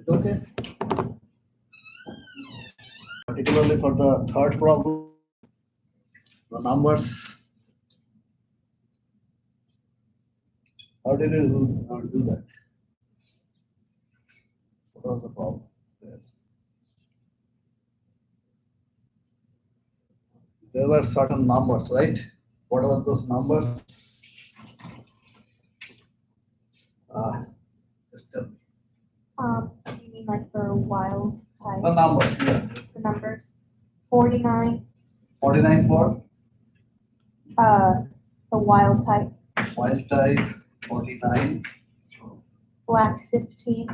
it okay? Particularly for the third problem, the numbers. How did you do that? What was the problem? Yes. There were certain numbers, right? What are those numbers? Just tell me. You mean like for wild type? The numbers, yeah. The numbers. 49. 49 for The wild type. wild type, 49, Black 15.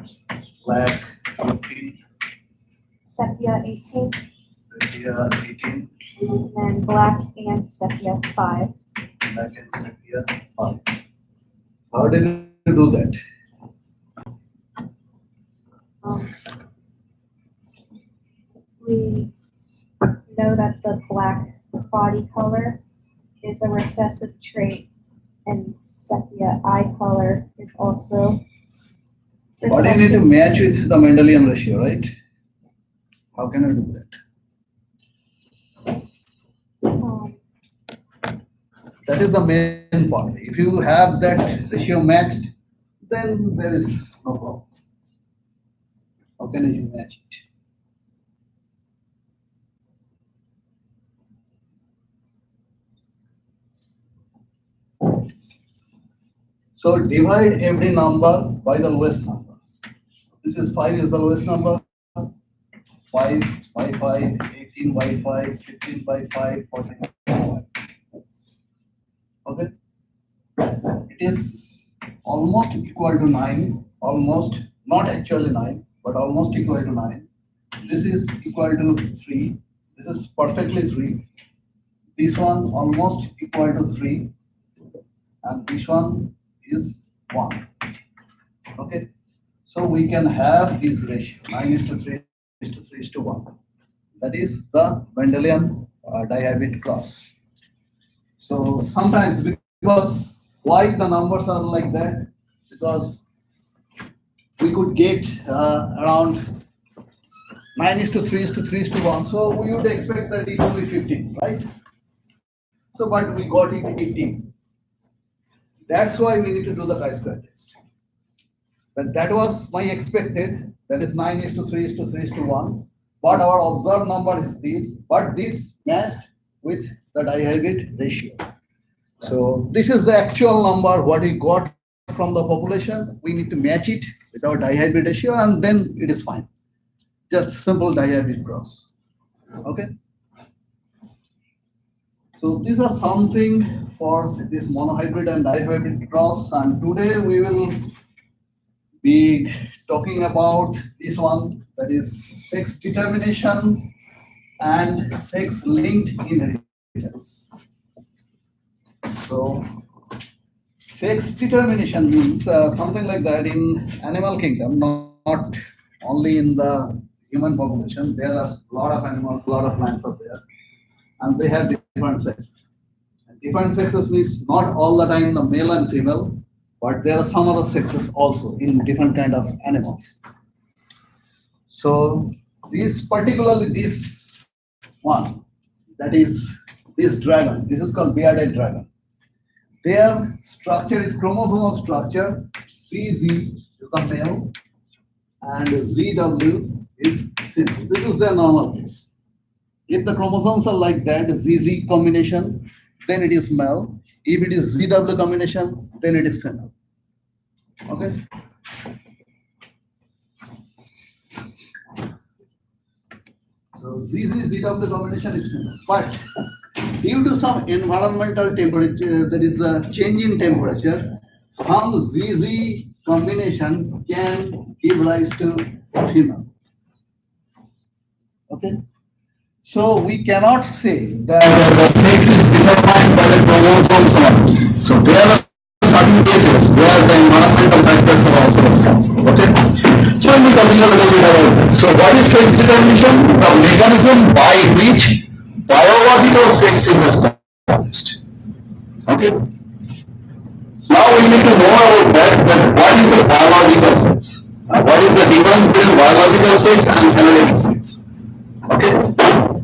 black 15, Sepia 18. sepia 18, And then black and sepia 5. black and sepia 5. How did you do that? We know that the black body color is a recessive trait, and sepia eye color is also But you need to match with the Mendelian ratio, right? How can I do that? That is the main part. If you have that ratio matched, then there is no problem. How can you match it? So divide every number by the lowest number. This is 5 is the lowest number. 5 by 5, 18 by 5, 15 by 5, 14 by 5. Okay? It is almost equal to 9, almost, not actually 9, but almost equal to 9. This is equal to 3. This is perfectly 3. This one almost equal to 3. And this one is 1. Okay? So we can have this ratio, 9 is to 3 is to 3 is to 1. That is the Mendelian dihybrid cross. So sometimes, because why the numbers are like that? Because we could get around 9 is to 3 is to 3 is to 1. So we would expect that it will be 15, right? So, but we got it 18. That's why we need to do the chi-square test. That was my expected, that is 9 is to 3 is to 3 is to 1. But our observed number is this, but this matched with the dihybrid ratio. So this is the actual number, what we got from the population. We need to match it with our dihybrid ratio, and then it is fine. Just simple dihybrid cross. Okay? So these are something for this monohybrid and dihybrid cross, and today we will be talking about this one, that is sex determination and sex linked inheritance. So sex determination means something like that in animal kingdom, not only in the human population. There are a lot of animals, a lot of plants out there, and they have different sexes. And different sexes means not all the time the male and female, but there are some other sexes also in different kind of animals. So this particularly this one, that is this dragon, this is called bearded dragon. Their structure is chromosomal structure. CZ is the male and ZW is female. This is their normal case. If the chromosomes are like that, ZZ combination, then it is male. If it is ZW combination, then it is female. Okay? So ZZ-ZW combination is female. But due to some environmental temperature, that is the change in temperature, some ZZ combination can give rise to female. Okay? So we cannot say that the sex is determined by the chromosomes only. So there are certain cases where the environmental factors are also responsible. Okay? So we will talk a little bit about that. So what is sex determination? The mechanism by which biological sex is established. Okay? Now we need to know about that what is a biological sex? What what is the difference between biological sex and phenotypic sex. Okay,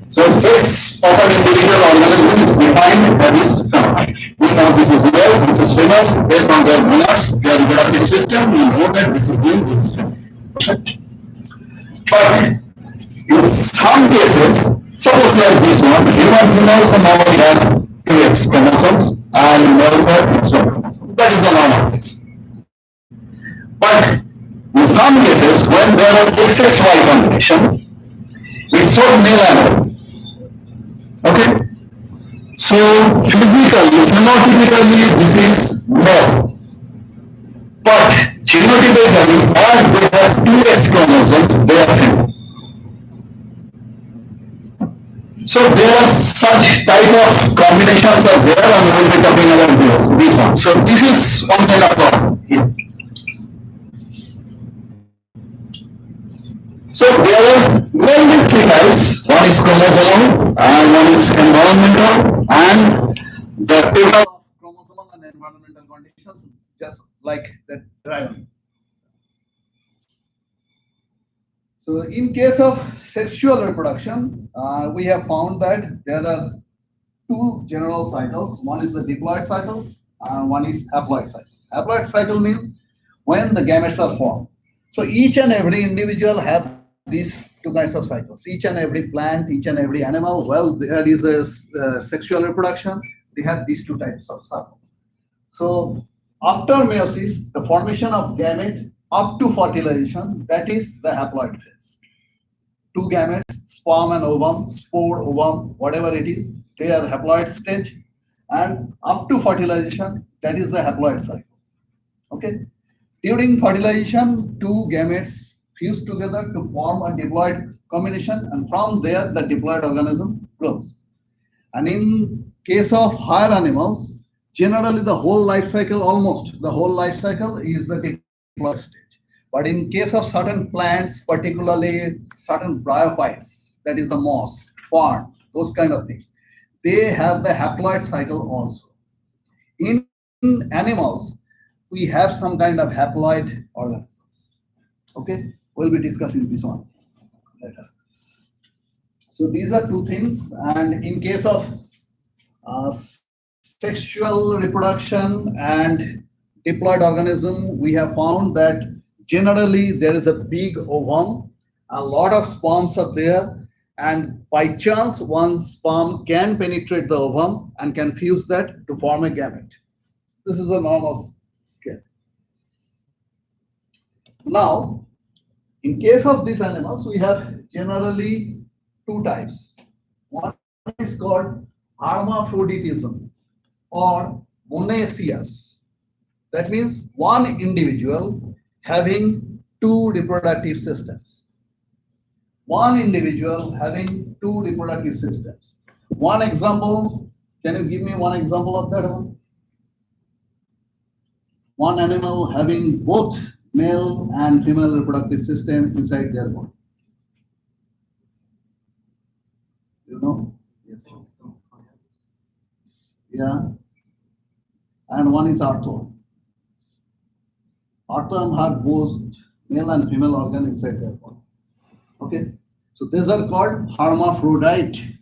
so sex of an individual organism is defined as its phenotype. We know this is male, this is female, based on their monods, their reproductive system, we know that this is male, this is female. Okay. But in some cases, suppose like this one, human females normally have two X chromosomes and males have X chromosomes. That is the normal case. But in some cases, when there are XXY combination, it's so male and female. Okay? So physically, phenotypically, this is male. But genotypically, as they have two X chromosomes, they are female. So there are such type of combinations are there, and we will be talking about this one. So this is one kind of problem here. So there are mainly three types. One is chromosomal, and one is environmental, and the total Chromosomal and environmental conditions, just like that dragon. So in case of sexual reproduction, we have found that there are two general cycles. One is the diploid cycles, and one is haploid cycle. Haploid cycle means when the gametes are formed. So each and every individual have these two kinds of cycles. Each and every plant, each and every animal, well, there is a sexual reproduction. They have these two types of cycles. So after meiosis, the formation of gamete up to fertilization, that is the haploid phase. Two gametes, sperm and ovum, spore, ovum, whatever it is, they are haploid stage, and up to fertilization, that is the haploid cycle. Okay. During fertilization, two gametes fuse together to form a diploid combination, and from there the diploid organism grows. And in case of higher animals, generally the whole life cycle, almost the whole life cycle is the diploid stage. But in case of certain plants, particularly certain bryophytes, that is the moss, fern, those kind of things, they have the haploid cycle also. In animals, we have some kind of haploid organisms. Okay, we'll be discussing this one later. So these are two things, and in case of sexual reproduction and diploid organism, we have found that generally there is a big ovum, a lot of sperms are there, and by chance one sperm can penetrate the ovum and can fuse that to form a gamete. This is a normal scale. Now, in case of these animals, we have generally two types. One is called hermaphroditism or monoecious. That means one individual having two reproductive systems. One individual having two reproductive systems. One example, can you give me one example of that one? One animal having both male and female reproductive system inside their body. You know? Yes. Yeah. And one is arthro. Arthro have both male and female organ inside their body. Okay. So these are called hermaphrodite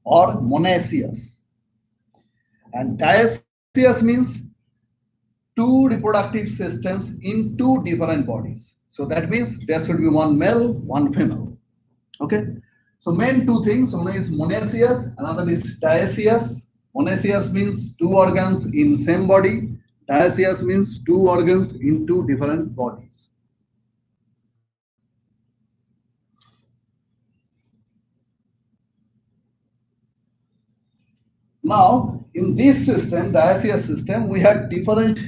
or monoecious. And dioecious means two reproductive systems in two different bodies. So that means there should be one male, one female. Okay. So main two things, one is monoecious, another is dioecious. Monoecious means two organs in same body. Dioecious means two organs in two different bodies. Now, in this system, dioecious system, we have different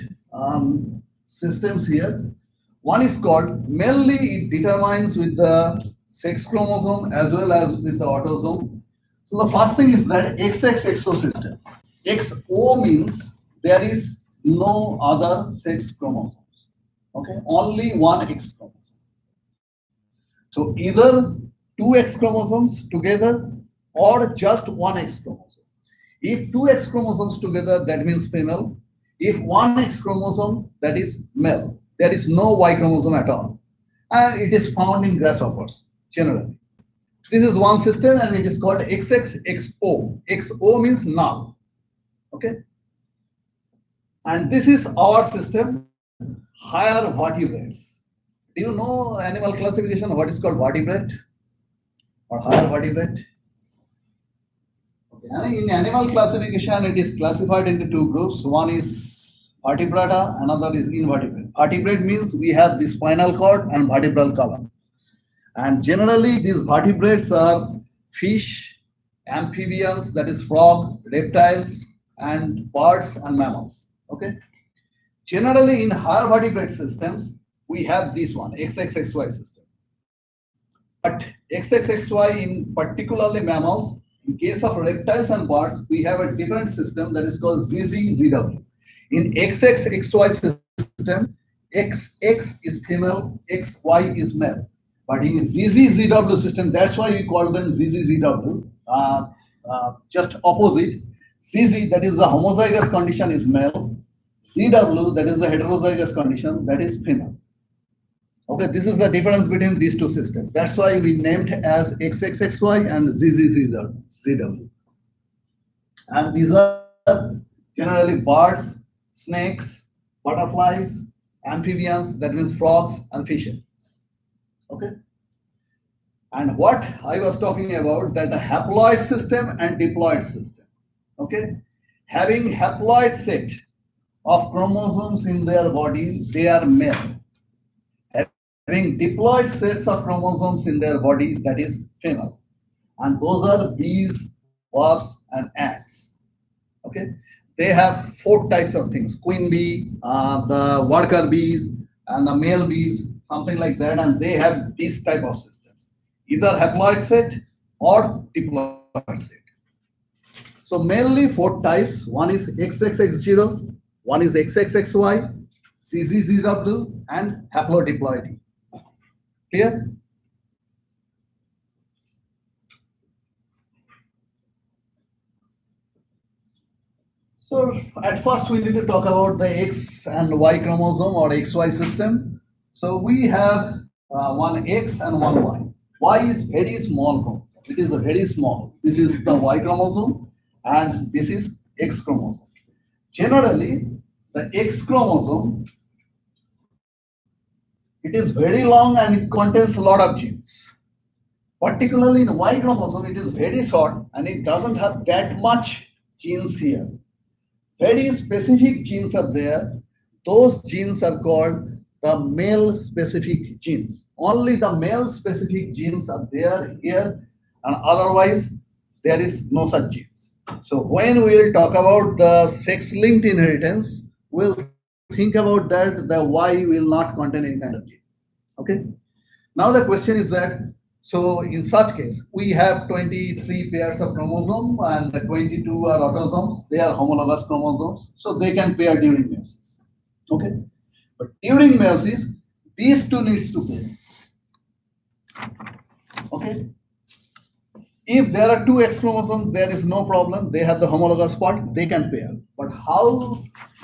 systems here. One is called, mainly it determines with the sex chromosome as well as with the autosome. So the first thing is that XX system. XO means there is no other sex chromosomes. Okay, only one X chromosome. So either two X chromosomes together or just one X chromosome. If two X chromosomes together, that means female. If one X chromosome, that is male. there is no Y chromosome at all. And it is found in grasshoppers generally. This is one system and it is called XXXO. XO means null. Okay. And this is our system, higher vertebrates. Do you know animal classification, what is called vertebrate or higher vertebrate? Okay. And in animal classification, it is classified into two groups. One is vertebrata, another is invertebrate. Vertebrate means we have the spinal cord and vertebral column. And generally, these vertebrates are fish, amphibians, that is frog, reptiles, and birds and mammals. Okay. Generally, in higher vertebrate systems, we have this one, XXXY system. But XXXY in particularly mammals, in case of reptiles and birds, we have a different system that is called ZZZW. In XXXY system, XX is female, XY is male. But in ZZZW system, that's why we call them ZZZW. Just opposite, CZ, that is the homozygous condition, is male. CW, that is the heterozygous condition, that is female. Okay, this is the difference between these two systems. That's why we named as XXXY and ZZZW. And these are generally birds, snakes, butterflies, amphibians, that means frogs and fishes. Okay. And what I was talking about, that the haploid system and diploid system. Okay. Having haploid set of chromosomes in their body, they are male. Having diploid sets of chromosomes in their body, that is female. And those are bees, wasps, and ants. Okay. They have 4 types of things: queen bee, the worker bees, and the male bees, something like that. And they have this type of systems, either haploid set or diploid set. So mainly 4 types. One is XXX0, one is XXXY, CZZW, and haplodiploidy. Clear? So at first we need to talk about the X and Y chromosome or XY system. So we have one X and one Y. Y is very small chromosome. It is very small. This is the Y chromosome and this is X chromosome. Generally, the X chromosome, it is very long and it contains a lot of genes. Particularly in Y chromosome, it is very short and it doesn't have that much genes here. Very specific genes are there. Those genes are called the male specific genes. Only the male specific genes are there here, and otherwise there is no such genes. So when we will talk about the sex-linked inheritance, we'll think about that the Y will not contain any kind of gene. Okay. Now the question is that, so in such case, we have 23 pairs of chromosome and the 22 are autosomes. They are homologous chromosomes, so they can pair during meiosis. Okay. But during meiosis, these two needs to pair. Okay. If there are 2 X chromosomes, there is no problem. They have the homologous part, they can pair. But how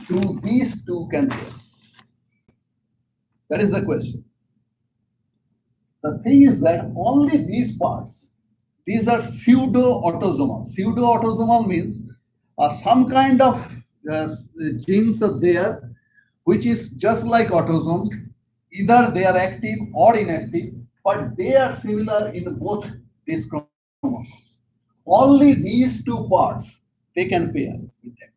do these two can pair? That is the question. The thing is that only these parts, these are pseudo-autosomal. Pseudo-autosomal means some kind of genes are there, which is just like autosomes. Either they are active or inactive, but they are similar in both these chromosomes. Only these 2 parts, they can pair with them.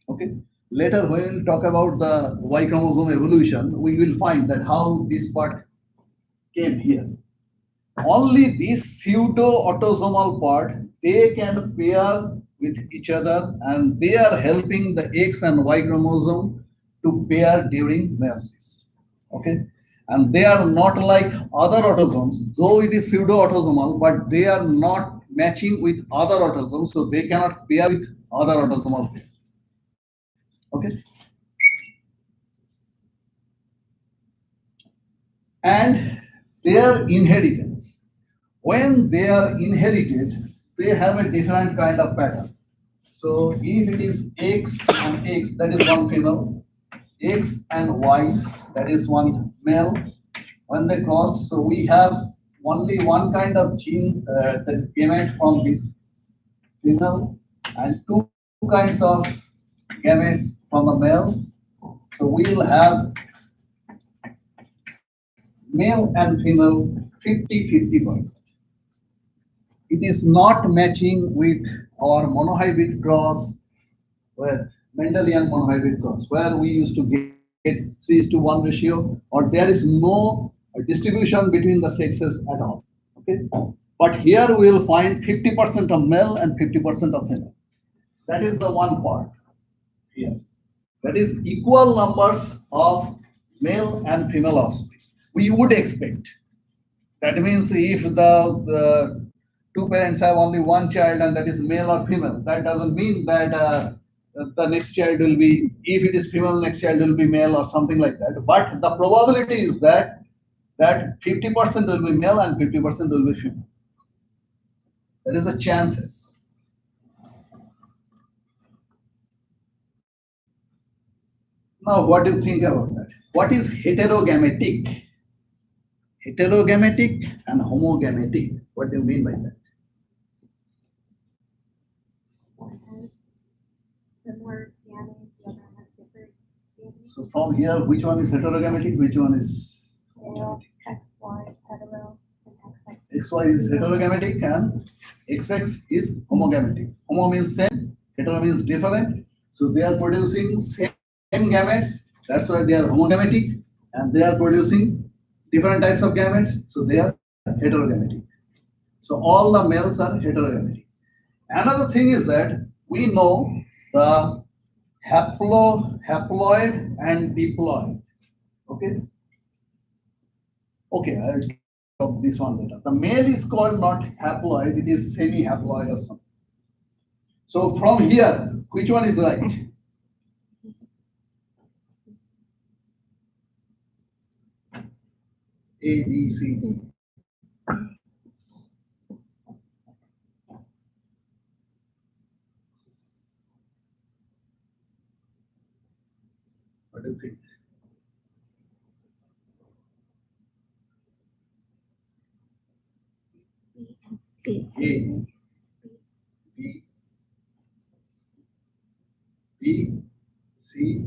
Okay. Later, when we talk about the Y chromosome evolution, we will find that how this part came here. Only this pseudo-autosomal part, they can pair with each other and they are helping the X and Y chromosome to pair during meiosis. Okay. And they are not like other autosomes, though it is pseudo-autosomal, but they are not matching with other autosomes, so they cannot pair with other autosomal pairs. Okay. And their inheritance. When they are inherited, they have a different kind of pattern. So if it is X and X, that is one female. X and Y, that is one male. When they crossed, so we have only one kind of gene that is gamete from this female and two kinds of gametes from the males. So we will have male and female 50-50%. It is not matching with our monohybrid cross with Mendelian monohybrid cross, where we used to get 3:1 ratio, or there is no distribution between the sexes at all. Okay, but here we will find 50% of male and 50% of female. That is the one part here. That is equal numbers of male and female offspring. We would expect. That means if the two parents have only one child and that is male or female, that doesn't mean that the next child will be, if it is female, next child will be male or something like that. But the probability is that 50% will be male and 50% will be female. That is the chances. Now, what do you think about that? What is heterogametic? Heterogametic and homogametic. What do you mean by that? One has similar gametes, the other has different gametes. So from here, which one is heterogametic? Which one is Male, XY is hetero, and XX. XY is heterogametic and XX is homogametic. Homo means same, hetero means different. So they are producing same gametes. That's why they are homogametic, and they are producing different types of gametes. So they are heterogametic. So all the males are heterogametic. Another thing is that we know the haploid and diploid. Okay. Okay, I'll talk this one later. The male is called not haploid, it is semi-haploid or something. So from here, which one is right? A, B, C, D. What do you think? B. A, B, B, C,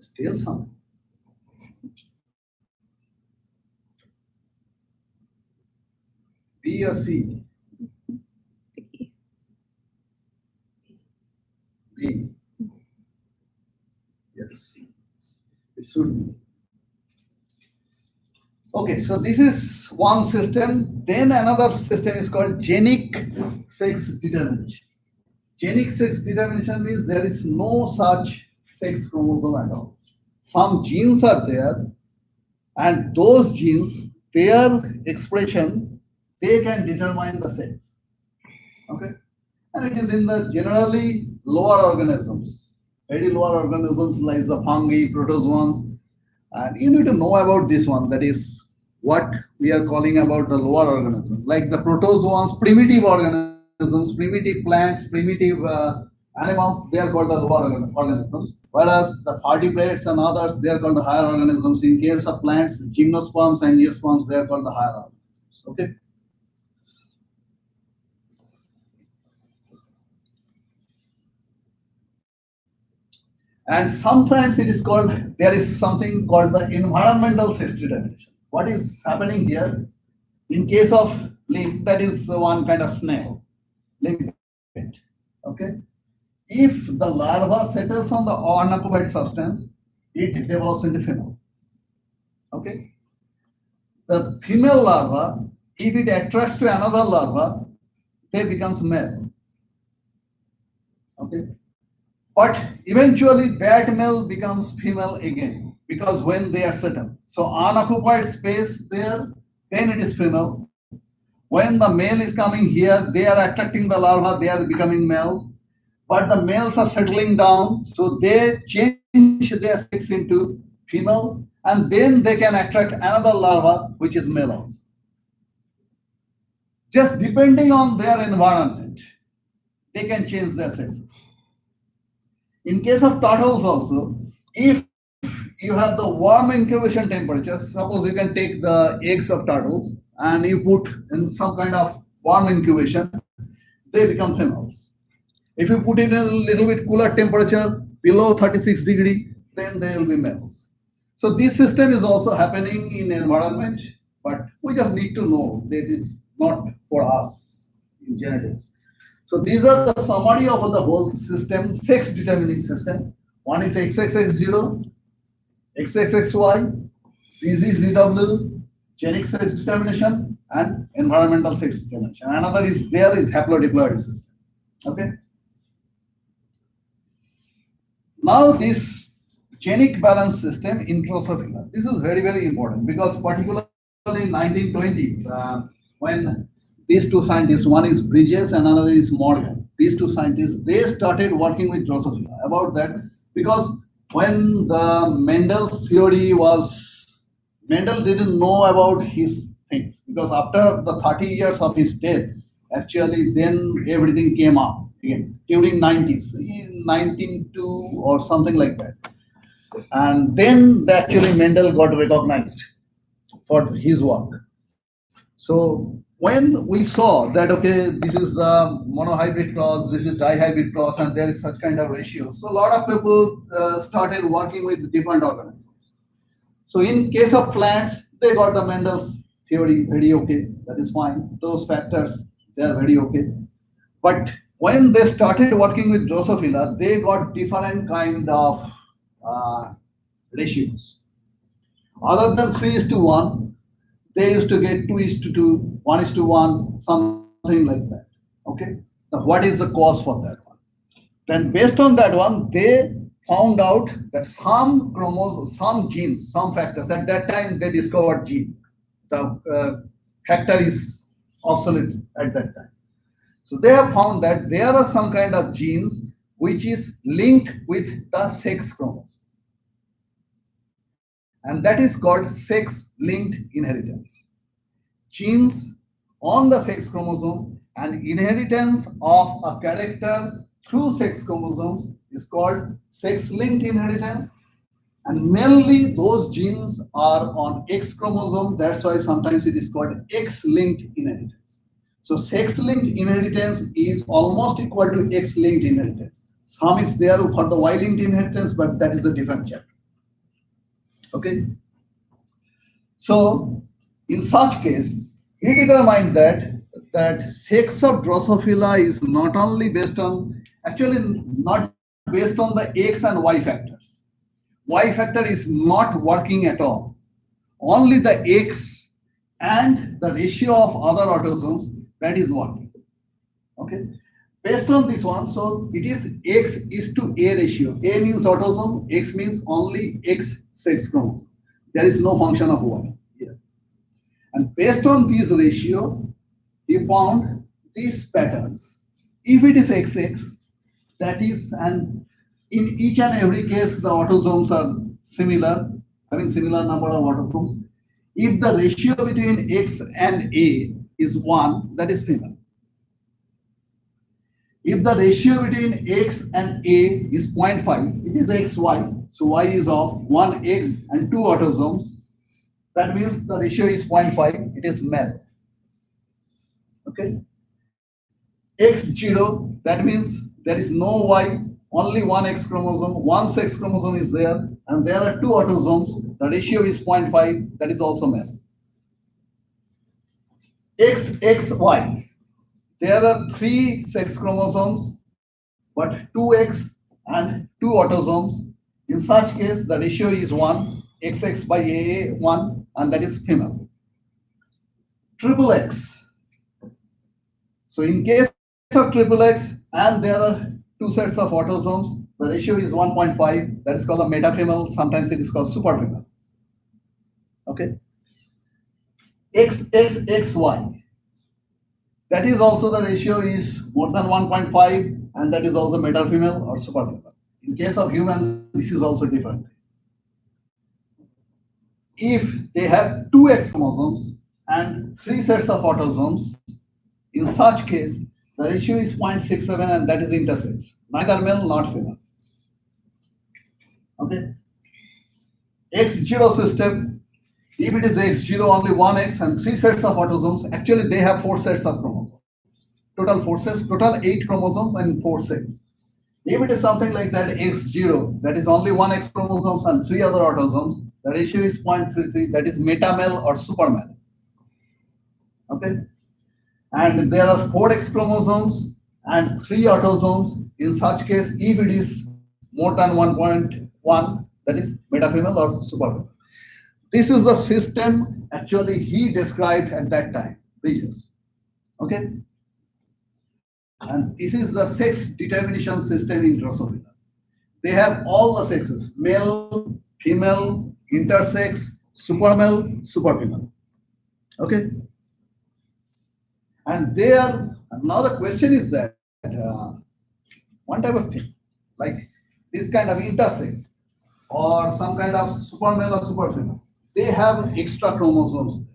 still something. B or C? B. Yes, it should be. Okay, so this is one system. Then another system is called genic sex determination. Genic sex determination means there is no such sex chromosome at all. Some genes are there, and those genes, their expression, they can determine the sex. Okay, and it is in the generally lower organisms, very lower organisms like the fungi, protozoans, and you need to know about this one. That is what we are calling about the lower organism, like the protozoans, primitive organisms, primitive plants, primitive animals. They are called the lower organisms. Whereas the vertebrates and others, they are called the higher organisms. In case of plants, gymnosperms and angiosperms, they are called the higher organisms. Okay. And sometimes it is called, there is something called the environmental sex determination. What is happening here? In case of lymph, that is one kind of snail, limpet. Okay. If the larva settles on the unoccupied substance, it develops into female. Okay. The female larva, if it attracts to another larva, they becomes male. Okay. But eventually that male becomes female again, because when they are settled. So unoccupied space there, then it is female. When the male is coming here, they are attracting the larva, they are becoming males. But the males are settling down, so they change their sex into female, and then they can attract another larva, which is male also. Just depending on their environment, they can change their sexes. In case of turtles also, if you have the warm incubation temperature, suppose you can take the eggs of turtles and you put in some kind of warm incubation, they become females. If you put in a little bit cooler temperature, below 36 degree, then they will be males. So this system is also happening in environment, but we just need to know that it's not for us in genetics. So these are the summary of the whole system, sex determining system. One is XXX0, XXXY, CZZW, genetic sex determination, and environmental sex determination. Another is there is haplodiploid system. Okay. Now this genic balance system in Drosophila. This is very, very important because particularly in 1920s, when these two scientists, one is Bridges and another is Morgan, these two scientists, they started working with Drosophila about that because when the Mendel's theory was, Mendel didn't know about his things because after the 30 years of his death, actually then everything came up again during 90s, in 1902 or something like that. And then actually Mendel got recognized for his work. So when we saw that, okay, this is the monohybrid cross, this is dihybrid cross, and there is such kind of ratio. So a lot of people started working with different organisms. So in case of plants, they got the Mendel's theory very okay, that is fine. Those factors, they are very okay. But when they started working with Drosophila, they got different kind of ratios. Other than 3:1, they used to get 2:2, 1:1, something like that. Okay. Now, what is the cause for that one? Then, based on that one, they found out that some chromosomes, some genes, some factors. At that time, they discovered gene. The factor is obsolete at that time. So they have found that there are some kind of genes which is linked with the sex chromosome. And that is called sex-linked inheritance. Genes on the sex chromosome and inheritance of a character through sex chromosomes is called sex-linked inheritance. And mainly those genes are on X chromosome. That's why sometimes it is called X-linked inheritance. So sex-linked inheritance is almost equal to X-linked inheritance. Some is there for the Y-linked inheritance, but that is a different chapter. Okay. So in such case, he determined that sex of Drosophila is not only based on, actually not based on the X and Y factors. Y factor is not working at all. Only the X and the ratio of other autosomes, that is working. Okay. Based on this one, so it is X:A ratio. A means autosome, X means only X sex chromosome. There is no function of Y here. And based on this ratio, he found these patterns. If it is XX, that is, and in each and every case, the autosomes are similar, having similar number of autosomes. If the ratio between X and A is 1, that is female. If the ratio between X and A is 0.5, it is XY. So Y is of 1X and 2 autosomes. That means the ratio is 0.5, it is male. Okay. X0, that means there is no Y, only one X chromosome, one sex chromosome is there, and there are 2 autosomes. The ratio is 0.5, that is also male. XXY, there are 3 sex chromosomes, but 2X and 2 autosomes. In such case, the ratio is 1, XX by AA 1, and that is female. Triple X. So in case of triple X, and there are 2 sets of autosomes, the ratio is 1.5, that is called a metafemale, sometimes it is called superfemale. Okay. XXXY. That is also the ratio is more than 1.5, and that is also metafemale or superfemale. In case of human, this is also different. If they have 2 X chromosomes and 3 sets of autosomes, in such case, the ratio is 0.67, and that is intersex, neither male nor female. Okay. X0 system, if it is X0, only one X and three sets of autosomes. Actually, they have four sets of chromosomes. Total four sets, total 8 chromosomes and 4 sets. If it is something like that, X0, that is only one X chromosomes and three other autosomes, the ratio is 0.33, that is metamel or supermel. Okay. And there are 4 X chromosomes and 3 autosomes. In such case, if it is more than 1.1, that is metafemale or superfemale. This is the system actually he described at that time, Bridges. Okay? And this is the sex determination system in Drosophila. They have all the sexes, male, female, intersex, supermale, superfemale. Okay? And there, now the question is that one type of thing, like this kind of intersex or some kind of supermale or superfemale, they have extra chromosomes there.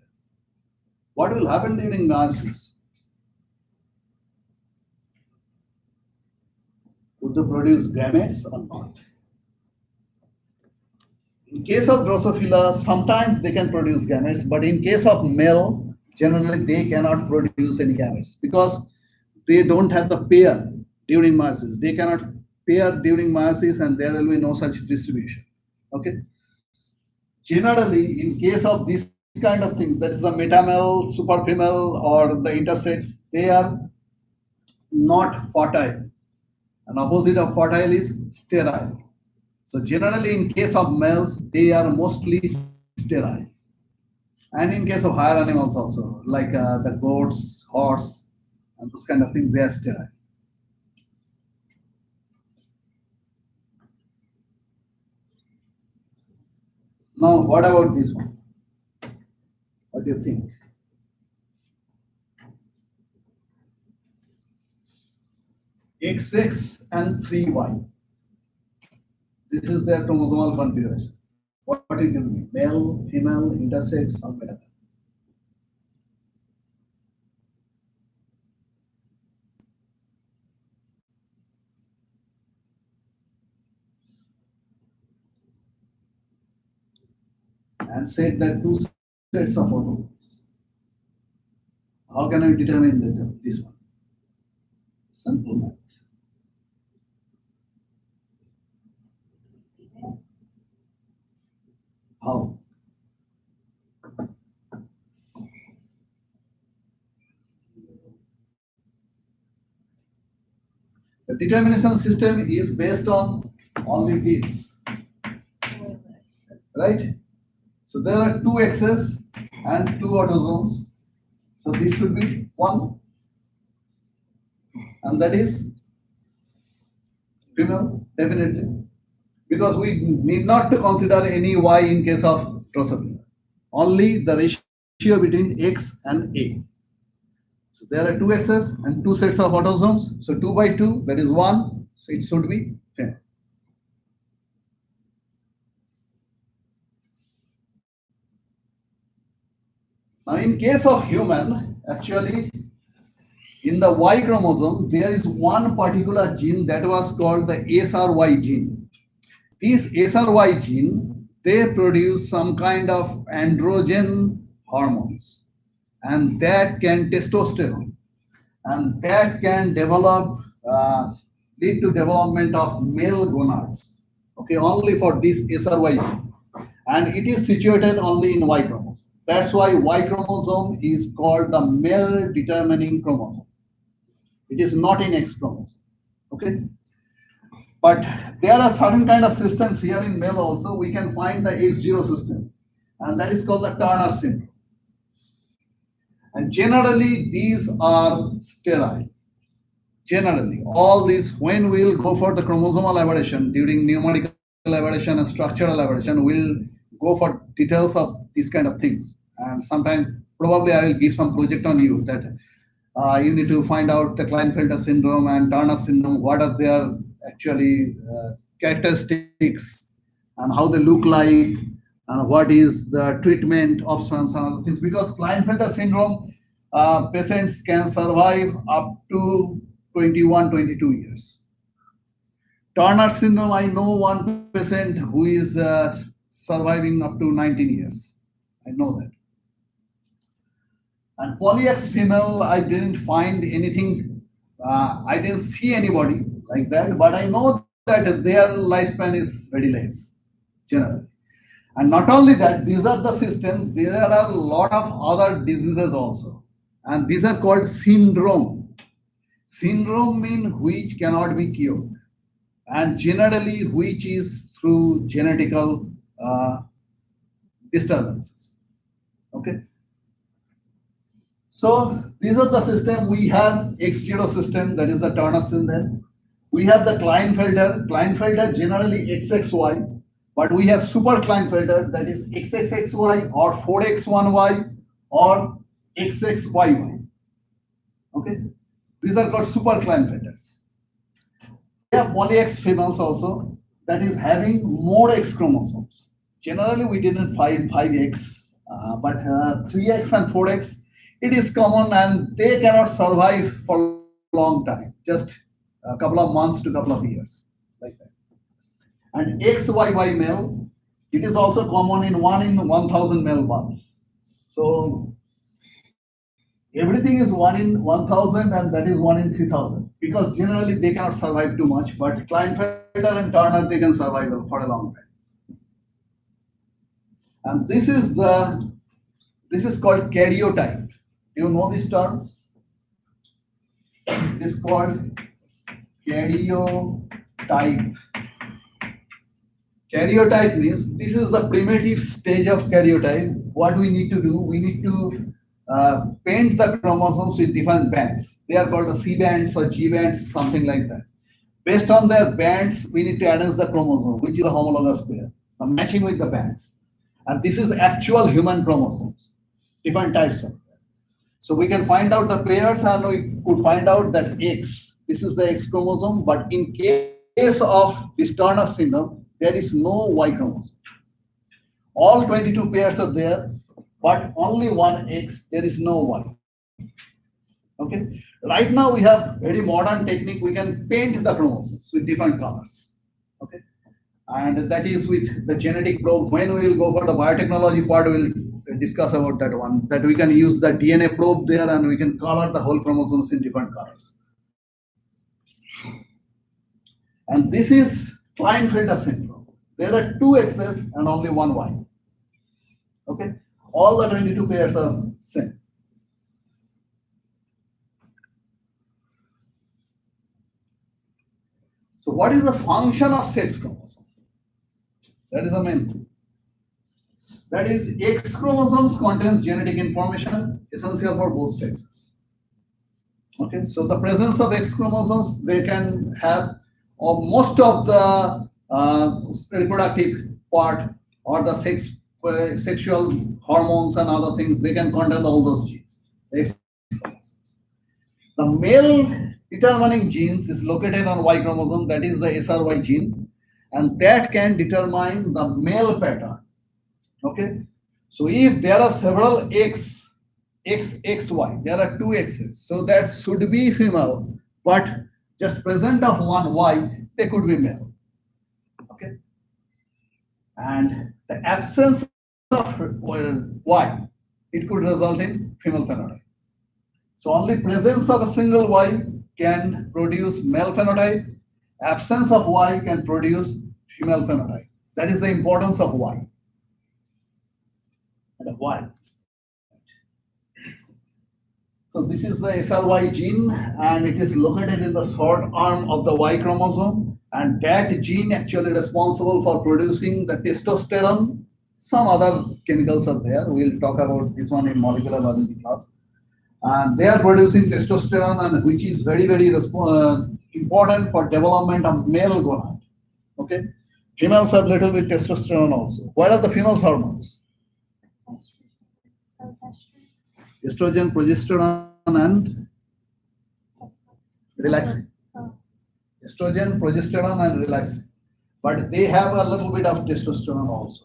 What will happen during meiosis? Would they produce gametes or not? In case of Drosophila, sometimes they can produce gametes, but in case of male, generally they cannot produce any gametes because they don't have the pair during meiosis. They cannot pair during meiosis and there will be no such distribution. Okay. Generally, in case of this kind of things, that is the metamel, superfemale, or the intersex, they are not fertile. An opposite of fertile is sterile. So generally, in case of males, they are mostly sterile. And in case of higher animals also, like the goats, horse, and those kind of things, they are sterile. Now, what about this one? What do you think? XX and 3Y. This is their chromosomal configuration. What it will be? Male, female, intersex, or whatever. And said that 2 sets of autosomes. How can I determine this one? Simple math. How? The determination system is based on only this, right? So there are 2 X's and 2 autosomes. So this should be 1, and that is female, definitely. Because we need not to consider any Y in case of Drosophila. Only the ratio between X and A. So there are 2 X's and 2 sets of autosomes. So 2 by 2, that is 1. So it should be 10. Now in case of human, actually in the Y chromosome, there is one particular gene that was called the SRY gene. This SRY gene, they produce some kind of androgen hormones, and that can testosterone, and that can develop, lead to development of male gonads. Okay, only for this SRY gene, and it is situated only in Y chromosome. That's why Y chromosome is called the male determining chromosome. It is not in X chromosome. Okay. But there are certain kind of systems here in male also. We can find the X0 system, and that is called the Turner syndrome. And generally, these are sterile. Generally, all these, when we'll go for the chromosomal aberration during numerical aberration and structural aberration, we'll go for details of these kind of things. And sometimes, probably, I will give some project on you that you need to find out the Klinefelter syndrome and Turner syndrome, what are their actually characteristics and how they look like, and what is the treatment options and other things. Because Klinefelter syndrome, patients can survive up to 21, 22 years. Turner syndrome, I know one patient who is surviving up to 19 years. I know that. And poly-X female, I didn't find anything. I didn't see anybody like that, but I know that their lifespan is very less, generally. And not only that, these are the system. There are a lot of other diseases also, and these are called syndrome. Syndrome mean which cannot be cured, and generally which is through genetical disturbances. Okay. So these are the system. We have X0 system, that is the Turner syndrome. We have the Klinefelter. Klinefelter generally XXY, but we have super Klinefelter, that is XXXY or 4X1Y or XXYY. Okay, these are called super Klinefelters. We have poly-X females also, that is having more X chromosomes. Generally, we didn't find 5X, but 3X and 4X, it is common, and they cannot survive for a long time, just a couple of months to couple of years, like that. And XYY male, it is also common in 1 in 1,000 male births. So everything is 1 in 1,000, and that is 1 in 3,000, because generally they cannot survive too much, but Klinefelter and Turner, they can survive for a long time. And this is called karyotype. Do you know this term? It is called karyotype. Karyotype means this is the primitive stage of karyotype. What we need to do, we need to paint the chromosomes with different bands. They are called the C bands or G bands, something like that. Based on their bands, we need to arrange the chromosome, which is a homologous pair, matching with the bands. And this is actual human chromosomes, different types of them. So we can find out the pairs, and we could find out that X, this is the X chromosome, but in case of this Turner syndrome, there is no Y chromosome. All 22 pairs are there, but only one X, there is no Y. Okay. Right now we have very modern technique. We can paint the chromosomes with different colors. Okay. And that is with the genetic probe. When we will go for the biotechnology part, we will discuss about that one. That we can use the DNA probe there, and we can color the whole chromosomes in different colors. And this is Klinefelter syndrome. There are 2 X's and only 1 Y. Okay. All the 22 pairs are same. So what is the function of sex chromosome? That is the main thing. That is, X chromosomes contains genetic information essential for both sexes. Okay, so the presence of X chromosomes, they can have, or most of the reproductive part or the sexual hormones and other things, they can contain all those genes. The X chromosomes. The male determining genes is located on Y chromosome, that is the SRY gene, and that can determine the male pattern. Okay, so if there are several X, Y, there are 2 X's, so that should be female, but just present of 1 Y, they could be male. Okay, and the absence of Y, it could result in female phenotype. So only presence of a single Y can produce male phenotype. Absence of Y can produce female phenotype. That is the importance of Y. And Y. So this is the SRY gene, and it is located in the short arm of the Y chromosome, and that gene actually responsible for producing the testosterone. Some other chemicals are there. We'll talk about this one in molecular biology class. And they are producing testosterone, and which is very, very important for development of male gonad. Okay, females have little bit testosterone also. What are the females' hormones? Estrogen, progesterone, and relaxin. Estrogen, progesterone, and relaxin. But they have a little bit of testosterone also.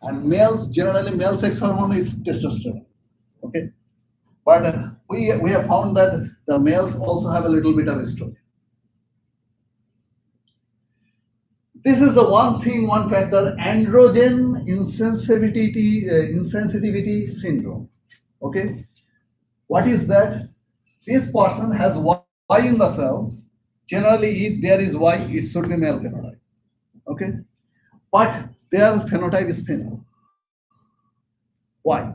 And males, generally, male sex hormone is testosterone. Okay. But we have found that the males also have a little bit of estrogen. This is the one thing, one factor, androgen insensitivity syndrome. Okay, what is that? This person has Y in the cells. Generally, if there is Y, it should be male phenotype. Okay, but their phenotype is female. Why?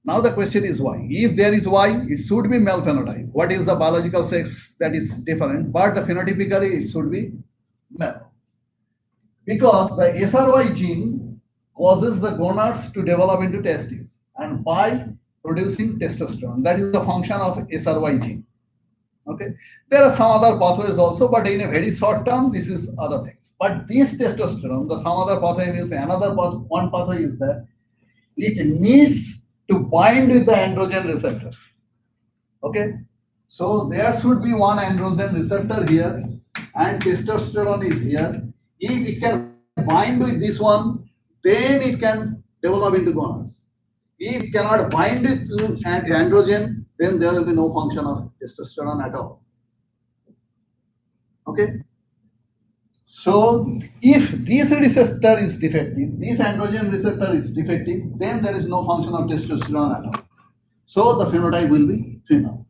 Now the question is why. If there is Y, it should be male phenotype. What is the biological sex that is different? But the phenotypically it should be male. Because the SRY gene causes the gonads to develop into testes and by producing testosterone. That is the function of SRY gene. Okay. There are some other pathways also, but in a very short term, this is other things. But this testosterone, the some other pathway is another one pathway is that it needs to bind with the androgen receptor. Okay. So there should be one androgen receptor here and testosterone is here. If it can bind with this one, then it can develop into gonads. If it cannot bind it to androgen, then there will be no function of testosterone at all. Okay. So if this receptor is defective, this androgen receptor is defective, then there is no function of testosterone at all. So the phenotype will be female.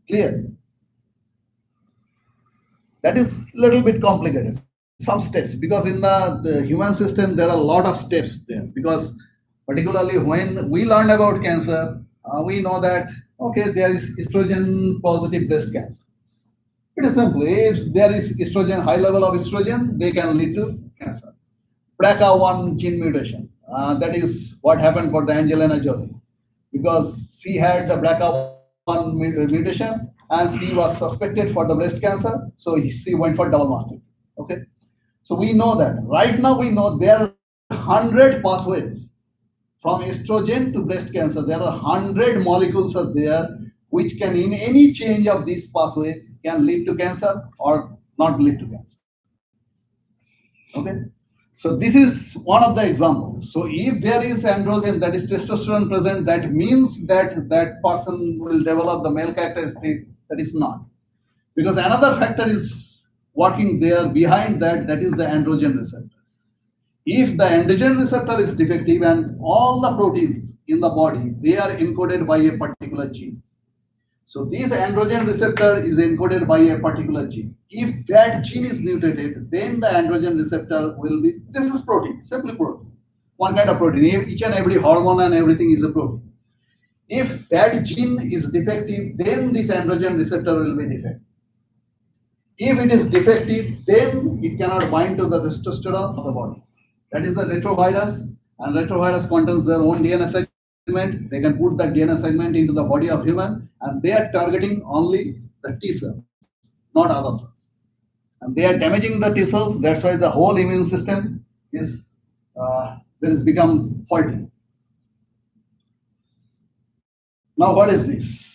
Clear? That is little bit complicated. Some steps, because in the human system there are a lot of steps there. Because particularly when we learn about cancer, we know that okay, there is estrogen positive breast cancer. Pretty simple. If there is estrogen, high level of estrogen, they can lead to cancer. BRCA1 gene mutation. That is what happened for the Angelina Jolie, because she had the BRCA1 mutation and she was suspected for the breast cancer, so she went for double mastectomy. Okay, so we know that right now we know there are 100 pathways from estrogen to breast cancer. There are 100 molecules are there which can, in any change of this pathway, can lead to cancer or not lead to cancer. Okay, so this is one of the examples. So if there is androgen, that is testosterone present, that means that that person will develop the male characteristic. That is not, because another factor is working there behind that, that is the androgen receptor. If the androgen receptor is defective and all the proteins in the body, they are encoded by a particular gene. So this androgen receptor is encoded by a particular gene. If that gene is mutated, then the androgen receptor will be, this is protein, simply protein. One kind of protein. Each and every hormone and everything is a protein. If that gene is defective, then this androgen receptor will be defective. If it is defective, then it cannot bind to the testosterone of the body. That is the retrovirus, and retrovirus contains their own DNA segment. They can put that DNA segment into the body of human, and they are targeting only the T cells, not other cells. And they are damaging the T cells. That's why the whole immune system is become faulty. Now, what is this?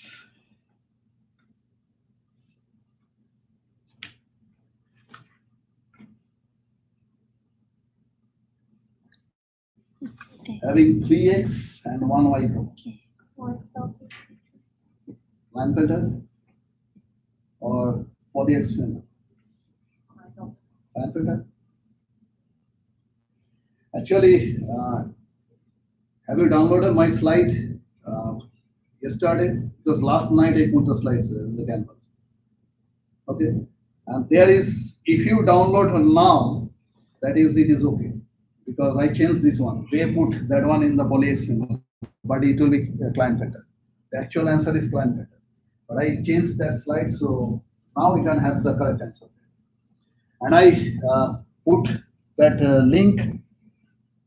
Having 3X and 1 Y chromosome. Klinefelter or polyX female? Klinefelter. Actually, have you downloaded my slide yesterday? Because last night I put the slides in the canvas. Okay, and there is, if you download now, that is, it is okay. Because I changed this one. They put that one in the polyX female, but it will be Klinefelter. The actual answer is Klinefelter. But I changed that slide, so now we can have the correct answer. And I put that link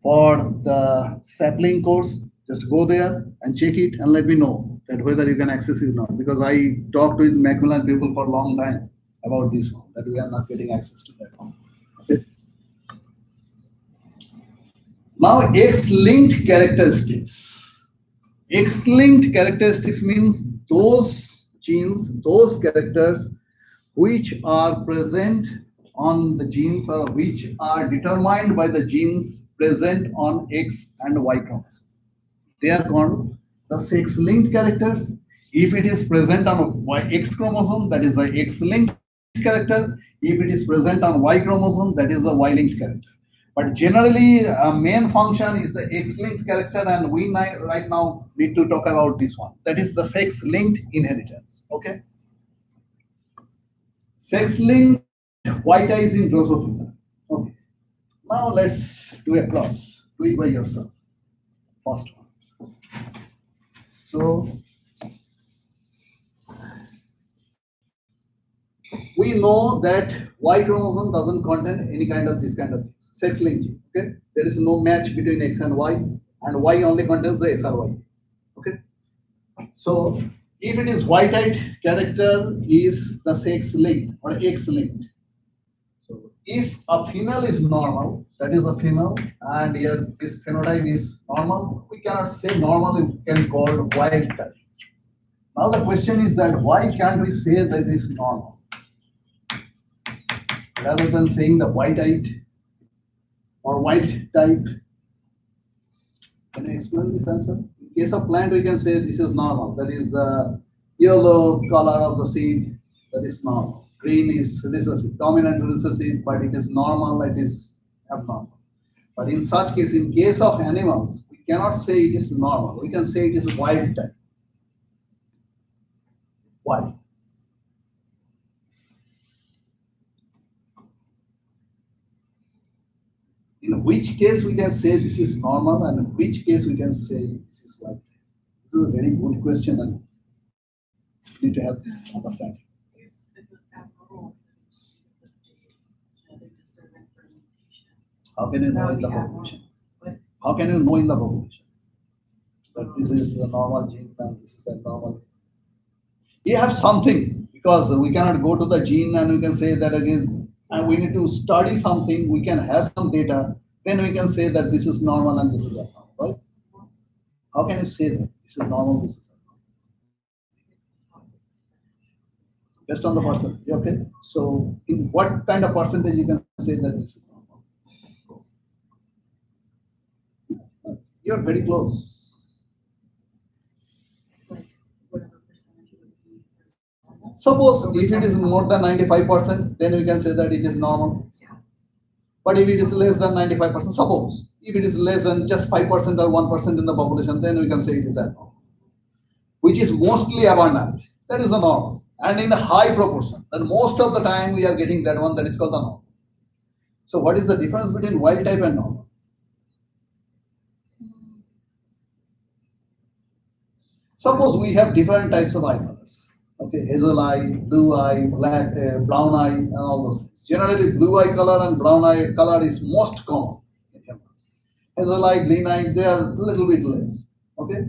for the sapling course. Just go there and check it and let me know that whether you can access it or not. Because I talked with Macmillan people for a long time about this one, that we are not getting access to that one. Okay. Now, X-linked characteristics. X-linked characteristics means those genes, those characters which are present on the genes or which are determined by the genes present on X and Y chromosome. They are called the sex-linked characters. If it is present on X chromosome, that is the X-linked character. If it is present on Y chromosome, that is a Y-linked character. But generally, main function is the X-linked character, and we right now need to talk about this one. That is the sex-linked inheritance. Okay. Sex-linked Y ties in Drosophila. Okay. Now let's do a cross. Do it by yourself. First one. So we know that Y chromosome doesn't contain any kind of this kind of sex linked gene. Okay, there is no match between X and Y only contains the SRY. Okay, so if it is Y-type character is the sex linked or X linked. So if a female is normal, that is a female, and here this phenotype is normal, we cannot say normal, we can call wild type. Now the question is that why can't we say that it is normal? Rather than saying the white-eyed or wild type. Can you explain this answer? In case of plant, we can say this is normal. That is the yellow color of the seed. That is normal. Green is recessive, dominant recessive, but it is normal. It is abnormal. But in such case, in case of animals, we cannot say it is normal. We can say it is wild type. Why? In which case we can say this is normal, and in which case we can say this is wild type? This is a very good question, and you need to have this understanding. If it was abnormal, genetic disturbance or mutation. How can you know That would in the be population? abnormal. How can you know in the population that this is a normal gene and this is a normal? We have something because we cannot go to the gene and we can say that again, and we need to study something. We can have some data, then we can say that this is normal and this is abnormal, right? How can you say that this is normal, this is abnormal? Based on the percentage, okay? So, in what kind of percentage you can say that this is normal? You're very close. Like whatever percentage it would be. Suppose if it is more than 95%, then we can say that it is normal. But if it is less than 95%, suppose if it is less than just 5% or 1% in the population, then we can say it is abnormal. Which is mostly abundant. That is the normal. And in a high proportion. And most of the time we are getting that one that is called the normal. So what is the difference between wild type and normal? Suppose we have different types of eye colors. Okay, hazel eye, blue eye, black, brown eye, and all those things. Generally, blue eye color and brown eye color is most common in humans. Hazel eye, green eye, they are a little bit less. Okay,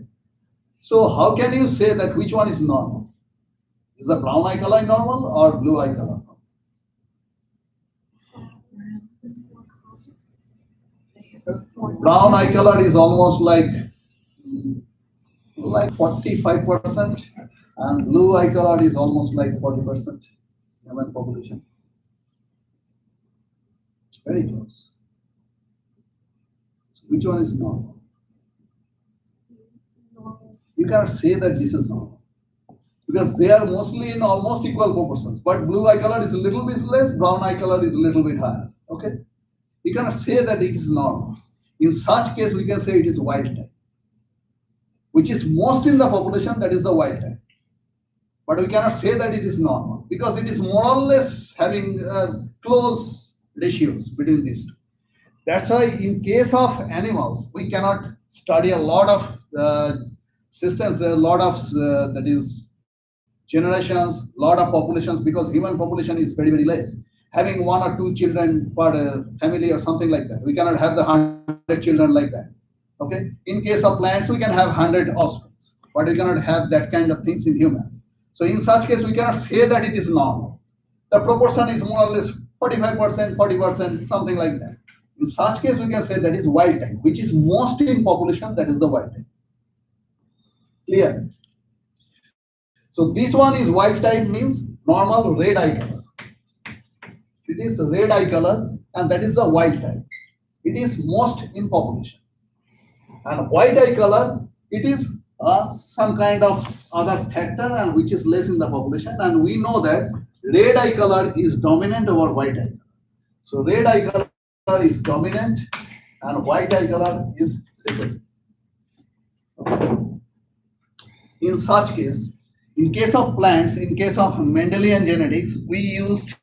so how can you say that which one is normal? Is the brown eye color normal or blue eye color normal? Brown eye color is almost like 45%, and blue eye color is almost like 40% human population. Very close. So which one is normal? You cannot say that this is normal because they are mostly in almost equal proportions. But blue eye color is a little bit less, brown eye color is a little bit higher. Okay, you cannot say that it is normal. In such case, we can say it is wild type, which is most in the population. That is the wild type. But we cannot say that it is normal because it is more or less having close ratios between these two. That's why in case of animals, we cannot study a lot of systems, a lot of that is generations, lot of populations, because human population is very, very less. Having 1 or 2 children per family or something like that. We cannot have the 100 children like that. Okay. In case of plants, we can have 100 offspring, but we cannot have that kind of things in humans. So in such case, we cannot say that it is normal. The proportion is more or less 45%, 40%, something like that. In such case, we can say that is wild type, which is most in population, that is the wild type. Clear? So this one is wild type, means normal red eye color. It is red eye color, and that is the wild type. It is most in population. And white eye color, it is some kind of other factor and which is less in the population. And we know that red eye color is dominant over white eye color. So red eye color is dominant and white eye color is recessive. In such case, in case of plants, in case of Mendelian genetics, we used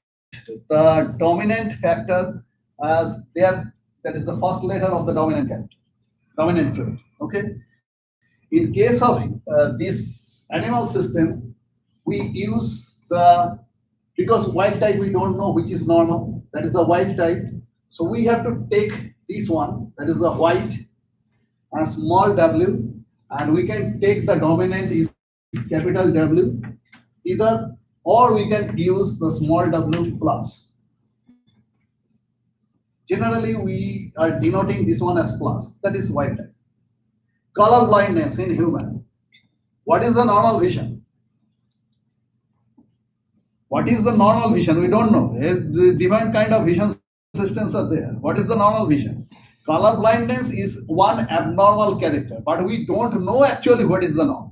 the dominant factor as there, that is the first letter of the dominant character, dominant trait. Okay. In case of this animal system, we use the, because wild type we don't know which is normal, that is the wild type. So we have to take this one, that is the white, and small w, and we can take the dominant is capital W, either, or we can use the small w plus. Generally, we are denoting this one as plus, that is wild type. Color blindness in human. What is the normal vision? What is the normal vision? We don't know. The different kind of vision systems are there. What is the normal vision? Color blindness is one abnormal character, but we don't know actually what is the norm.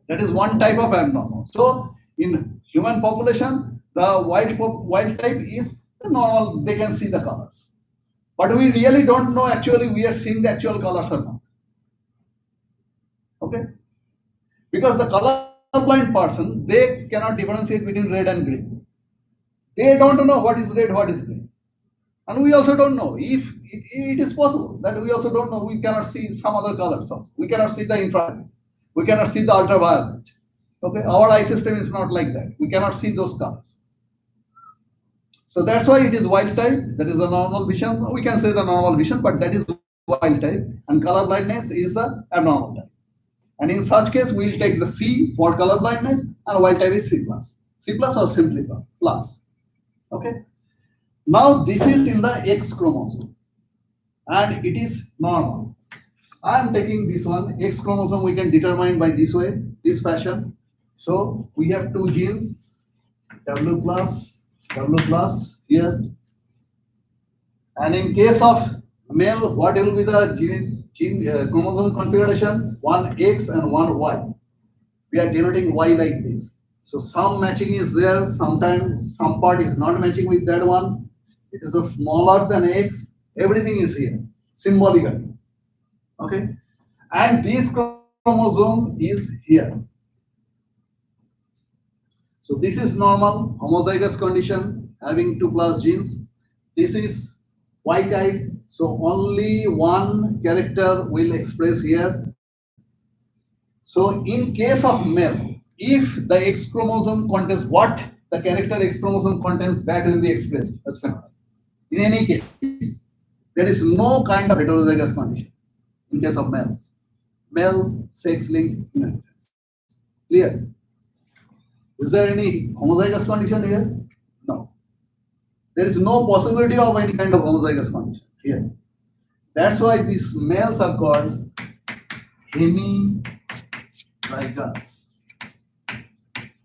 That is one type of abnormal. So in human population, the wild type is the normal, they can see the colors. But we really don't know actually we are seeing the actual colors or not. Okay? Because the colorblind person, they cannot differentiate between red and green. They don't know what is red, what is green. And we also don't know if it is possible that we also don't know, we cannot see some other colors also. We cannot see the infrared. We cannot see the ultraviolet. Okay, our eye system is not like that. We cannot see those colors. So that's why it is wild type. That is the normal vision. We can say the normal vision, but that is wild type. And color blindness is the abnormal type. And in such case, we'll take the C for color blindness, and wild type is C plus. C plus or simply plus. Okay. Now this is in the X chromosome, and it is normal. I am taking this one, X chromosome we can determine by this way, this fashion. So we have two genes, W plus here. And in case of male, what will be the chromosome configuration? One X and one Y. We are denoting Y like this. So some matching is there, sometimes some part is not matching with that one. It is a smaller than X, everything is here, symbolically. Okay, and this chromosome is here. So this is normal homozygous condition having 2 plus genes. This is Y type, so only one character will express here. So in case of male, if the X chromosome contains what the character X chromosome contains, that will be expressed as phenotype. In any case, there is no kind of heterozygous condition in case of males. Male sex-linked inheritance. Clear? Is there any homozygous condition here? No. There is no possibility of any kind of homozygous condition here. That's why these males are called hemizygous.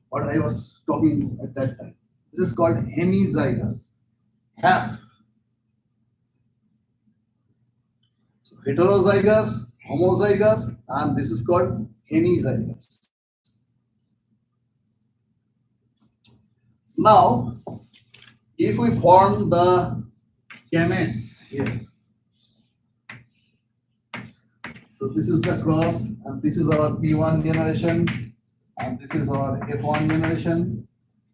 What I was talking at that time. This is called hemizygous. Half. So heterozygous, homozygous, and this is called hemizygous. Now, if we form the gametes here, so this is the cross, and this is our P1 generation, and this is our F1 generation,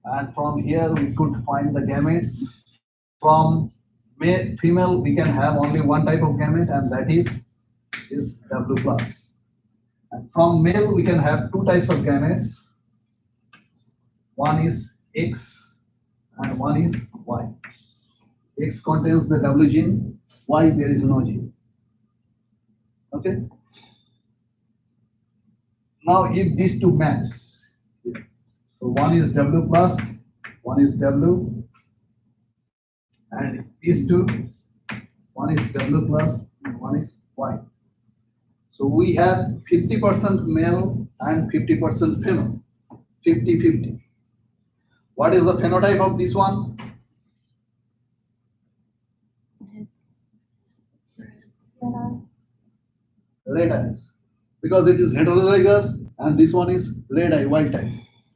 and from here we could find the gametes. From female, we can have only one type of gamete, and that is W plus. And from male, we can have two types of gametes. One is X and one is Y. X contains the W gene, Y there is no gene. Okay. Now if these two match, so one is W plus, one is W, and these two, one is W plus and one is Y. So we have 50% male and 50% female, 50-50. What is the phenotype of this one? Red eyes. Because it is heterozygous and this one is red eye, wild type.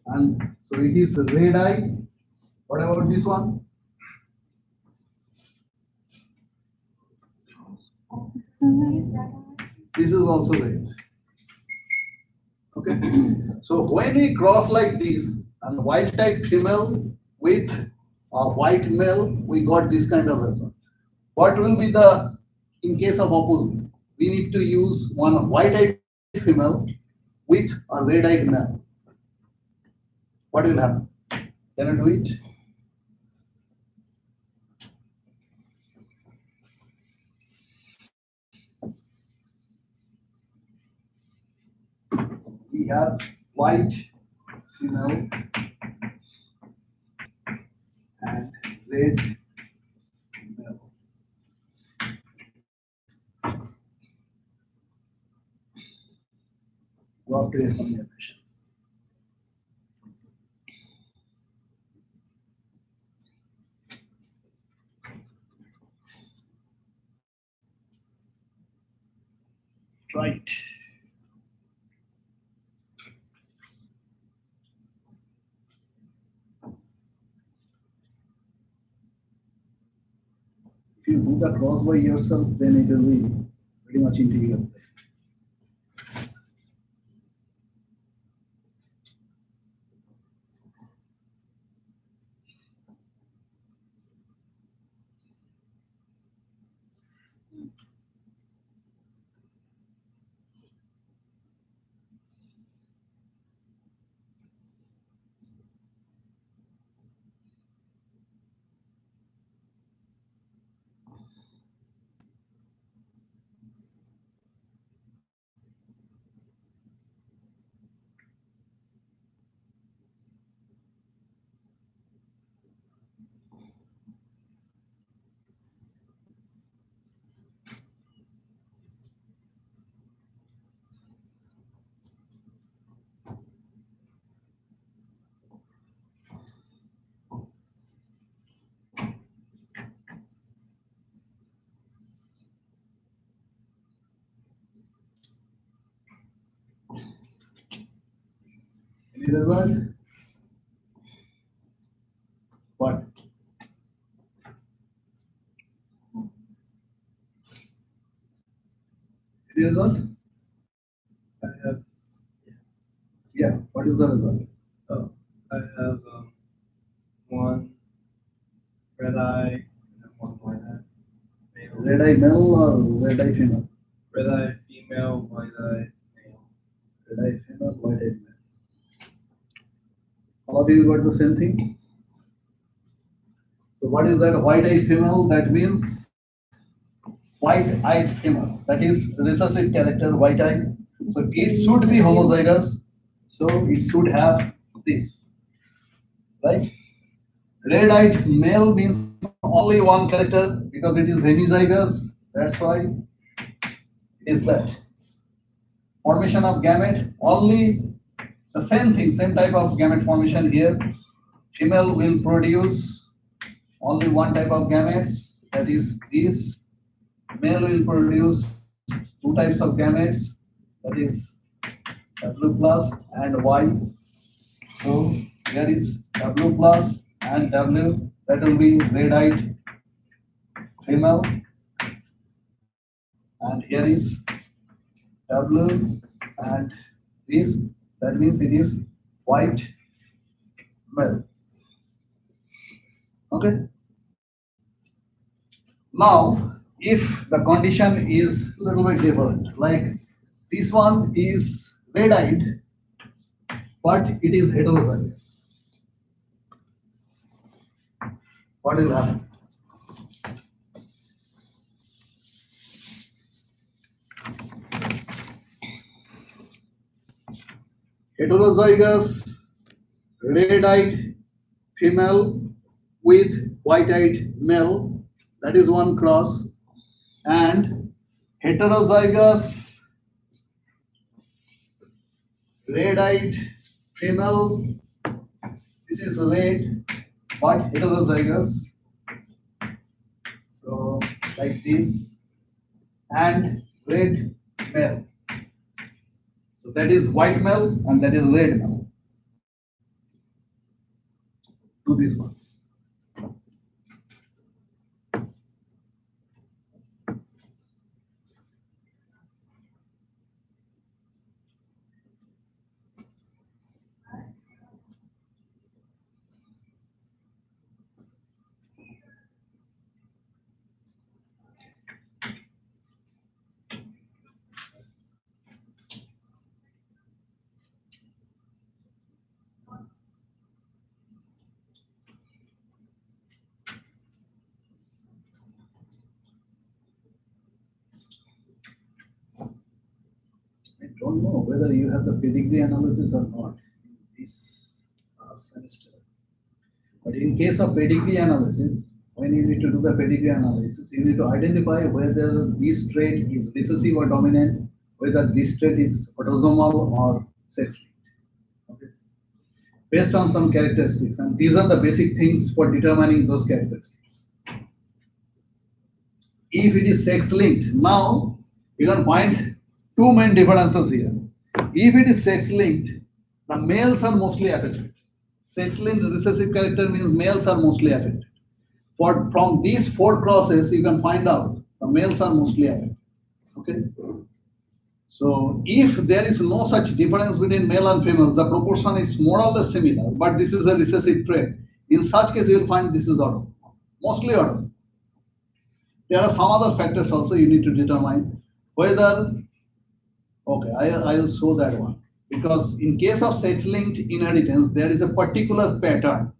And so it is red-eye. What about this one? This is also red. Okay. So when we cross like this, and white type female with a white male, we got this kind of result. What will be the, in case of opposite? We need to use one white-eyed female with a red-eyed male. What will happen? Can I do it? We have white female and red male. Go after a combination. Right. If you do the cross by yourself, then it will be pretty much integral. Any result? What? Any result? I have, Yeah. What is the result? oh, I have one red eye and then one white eye. Male. Red-eye male or red-eye female? Red eye female, white eye male. Red-eye female, white-eye male. All of you got the same thing? So what is that white-eyed female? That means white-eyed female. That is recessive character, white-eye. So it should be homozygous. So it should have this, right? Red-eyed male means only one character because it is hemizygous. That's why it is left. Formation of gamete, only the same thing, same type of gamete formation here. Female will produce only one type of gametes, that is this. Male will produce two types of gametes, that is W plus and Y. So here is W plus and W, that will be red-eyed female. And here is W and this, that means it is white male. Okay. Now, if the condition is a little bit different, like this one is red-eyed, but it is heterozygous, what will happen? Heterozygous red-eyed female with white-eyed male, that is one cross, and heterozygous red-eyed female, this is red but heterozygous, so like this, and red male. So that is white male and that is red male. to this one. I don't know whether you have the pedigree analysis or not in this semester. But in case of pedigree analysis, when you need to do the pedigree analysis, you need to identify whether this trait is recessive or dominant, whether this trait is autosomal or sex-linked. Okay. Based on some characteristics, and these are the basic things for determining those characteristics. If it is sex-linked, now you can find two main differences here. If it is sex-linked, the males are mostly affected. Sex-linked recessive character means males are mostly affected. From these four crosses, you can find out the males are mostly affected. Okay. So if there is no such difference between male and females, the proportion is more or less similar, but this is a recessive trait. In such case, you will find this is autosomal, mostly autosomal. There are some other factors also you need to determine whether, okay, I will show that one. Because in case of sex-linked inheritance, there is a particular pattern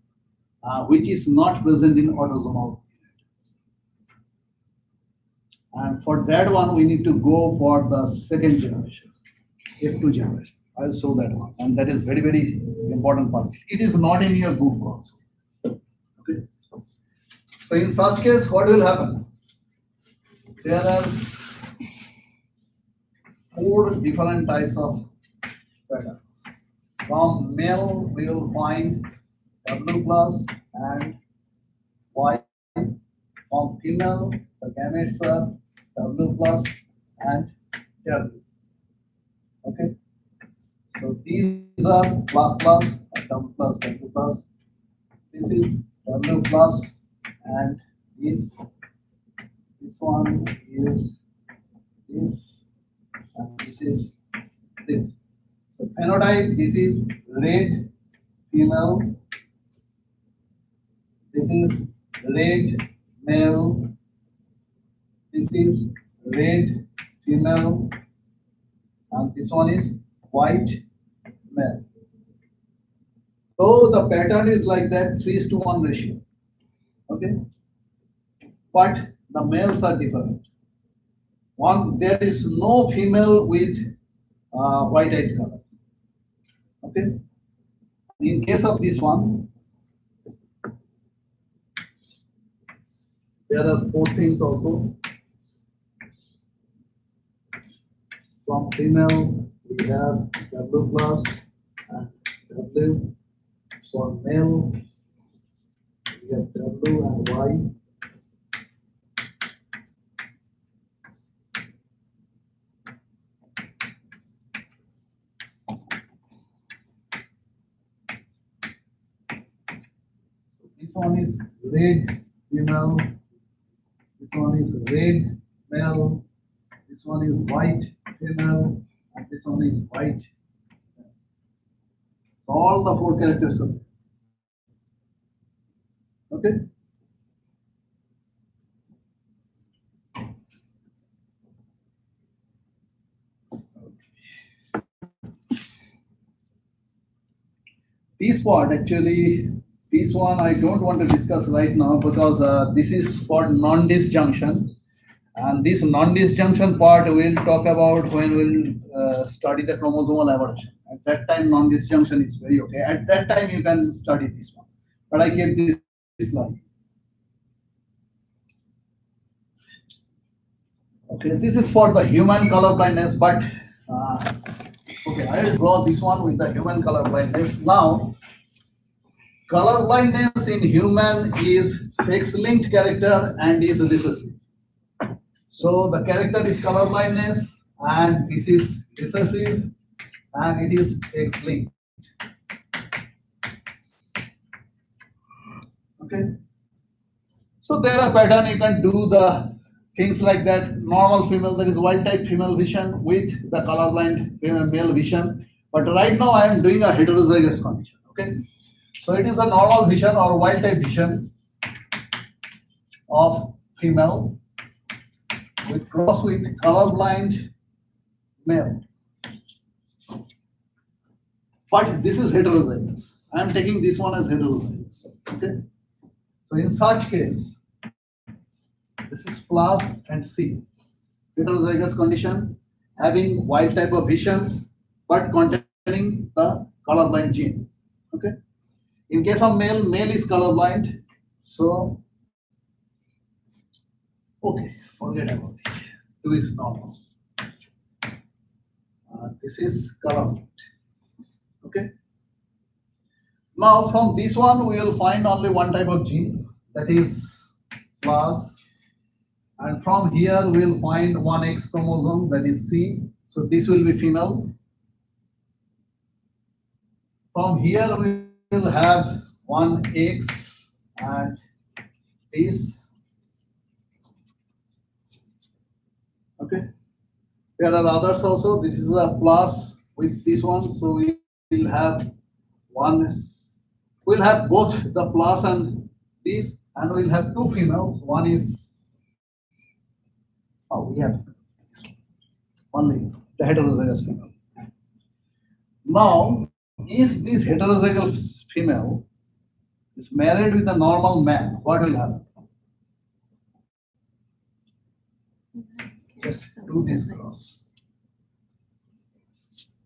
which is not present in autosomal inheritance. And for that one, we need to go for the second generation, F2 generation. I'll show that one. And that is very, very important part. It is not in your book also. Okay. So in such case, what will happen? There are four different types of patterns. From male, we will find W plus and Y. From female, the gametes are W plus and W. Okay. So these are plus plus and W plus W plus. This is W plus and this one is this and this is this. So phenotype, this is red female, this is red male, this is red female, and this one is white male. So the pattern is like that, 3:1 ratio. Okay, but the males are different. One, there is no female with white-eyed color. Okay. In case of this one, there are four things also. From female, we have W plus and W. For male, we have W and Y. This one is red female, this one is red male, this one is white female, and this one is white. All the four characters are there. Okay. This part actually, this one I don't want to discuss right now because this is for non-disjunction, and this non-disjunction part we'll talk about when we'll study the chromosomal aberration. At that time, non-disjunction is very okay. At that time, you can study this one, but I kept this slide. Okay, this is for the human color blindness, but okay, I will draw this one with the human color blindness. Now, color blindness in human is sex-linked character and is recessive. So the character is color blindness, and this is recessive, and it is X-linked. Okay. So there are pattern, you can do the things like that, normal female, that is wild type female vision with the colorblind female male vision. But right now I am doing a heterozygous condition. Okay. So it is a normal vision or wild type vision of female with cross with colorblind male. But this is heterozygous. I am taking this one as heterozygous. Okay. So in such case, this is plus and C. Heterozygous condition having wild type of vision but containing the colorblind gene. Okay. In case of male, male is colorblind. So, okay, forget about it. 2 is normal. This is colorblind. Okay. Now from this one we will find only one type of gene, that is plus, and from here we will find one X chromosome, that is C. So this will be female. From here we will have one X and this. Okay. There are others also. This is a plus with this one. So we will have one. We'll have both the plus and this, and we'll have two females. One is, oh, we have only the heterozygous female. Now, if this heterozygous female is married with a normal man, what will happen? Just do this cross.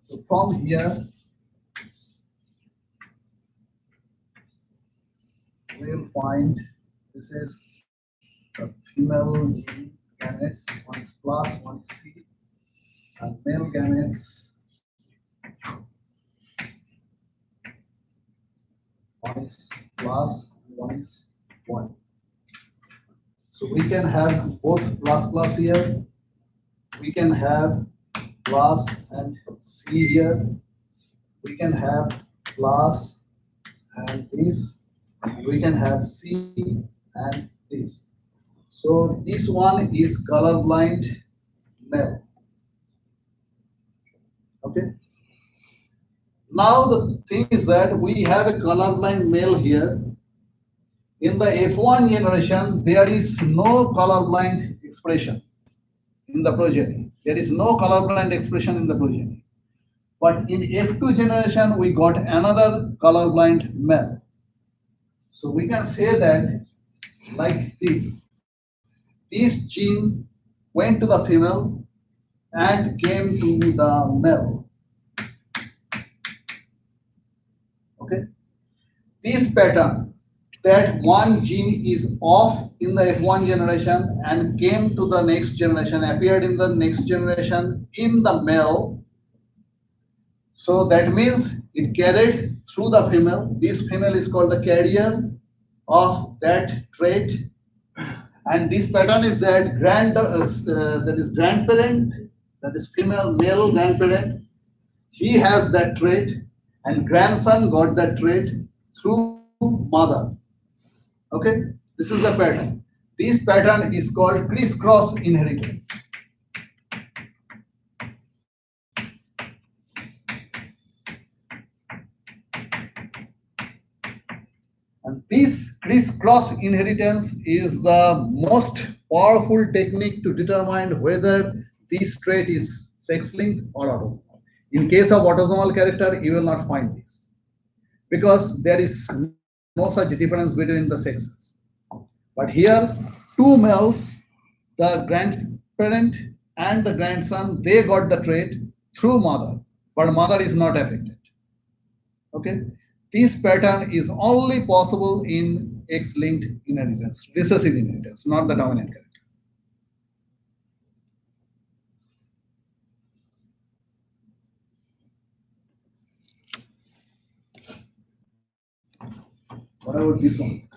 So from here, we'll find this is the female gene gametes, one is plus, one is C, and male gametes, one is plus, one is 1. So we can have both plus plus here, we can have plus and C here, we can have plus and this, we can have C and this. So this one is colorblind male. Okay. Now the thing is that we have a colorblind male here. In the F1 generation, there is no colorblind expression in the progeny. There is no colorblind expression in the progeny. But in F2 generation, we got another colorblind male. So we can say that like this. This gene went to the female and came to the male. Okay. This pattern, that one gene is off in the F1 generation and came to the next generation, appeared in the next generation in the male. So that means it carried through the female. This female is called the carrier of that trait. And this pattern is that that is grandparent, that is female male grandparent. He has that trait, and grandson got that trait through mother. Okay, this is the pattern. This pattern is called crisscross inheritance. And this crisscross inheritance is the most powerful technique to determine whether this trait is sex-linked or autosomal. In case of autosomal character, you will not find this because there is no such difference between the sexes. But here, two males, the grandparent and the grandson, they got the trait through mother, but mother is not affected. Okay. This pattern is only possible in X-linked inheritance, recessive inheritance, not the dominant character. What about this one?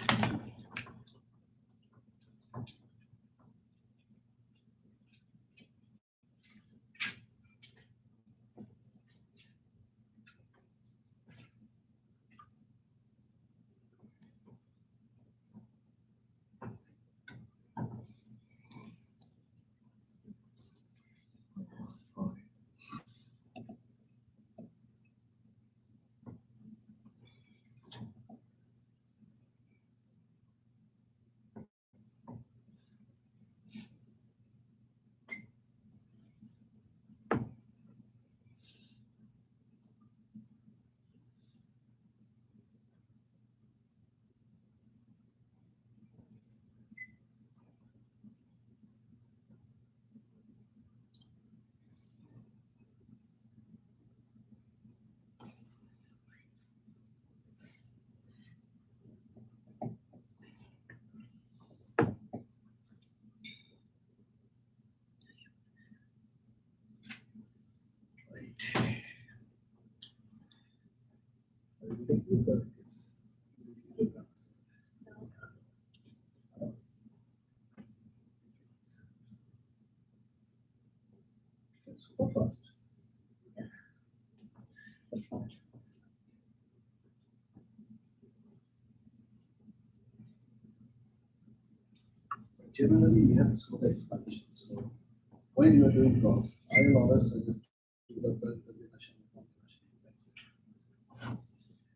Take this or this? That's so fast. That's fine. Generally, we have to slow the explanation. So when you are doing cross, I will always suggest to the combination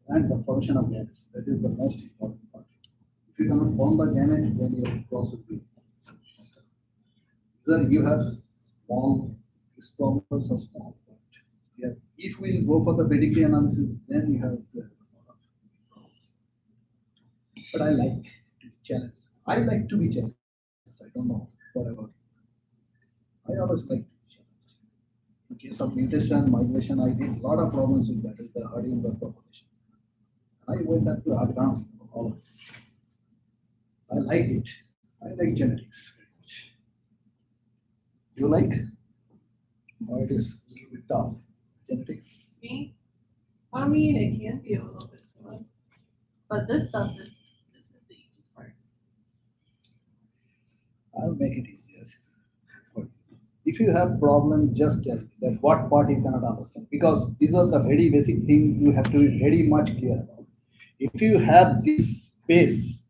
and the function of gametes. That is the most important part. If you cannot form the gamete, then your cross will be faster. Sir, you have small, these problems are small. But yeah, if we go for the pedigree analysis, then you have the problems. But I like to be challenged. I like to be challenged. I don't know what about you. I always like to be challenged. In case of mutation, migration, I did a lot of problems with that, with the herding the population. I went up to advanced always. I like it. I like genetics very much. You like? Or it is a little bit tough? Genetics? Me? I mean, it can be a little bit fun. But this is the easy part. I'll make it easier. If you have problem, just tell me that what part you cannot understand. Because these are the very basic thing you have to be very much clear about. If you have this base,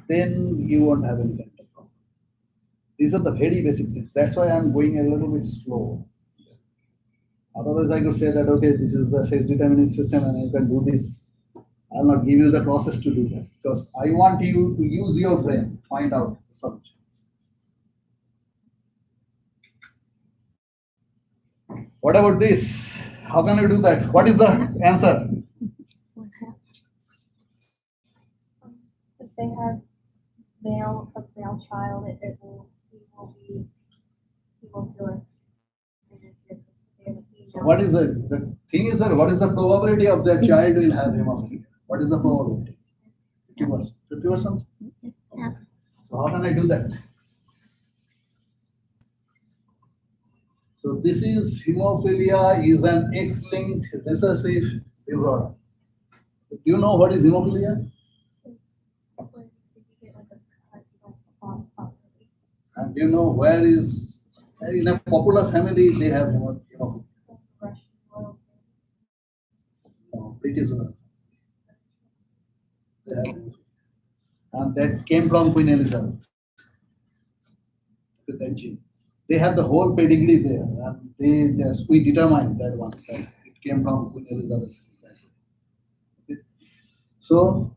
then you won't have any kind of problem. These are the very basic things. That's why I'm going a little bit slow. Otherwise, I could say that, okay, this is the sex determining system and you can do this. I'll not give you the process to do that because I want you to use your brain, find out the solution. What about this? How can I do that? What is the answer? One half. If they have a male child, he will do it. And if they have a So female- what is the thing is that what is the probability of the child will have hemophilia? What is the probability? 50%. 50%? Half. So how can I do that? So this is hemophilia is an X-linked recessive disorder. Do you know what is hemophilia? If you get like a cut, you don't fall properly. And do you know where is in a popular family they have hemophilia? Russian royal. No, British one. They have hemophilia. And that came from Queen Elizabeth with that gene. They have the whole pedigree there, and we determined that one that it came from Queen Elizabeth. Okay. So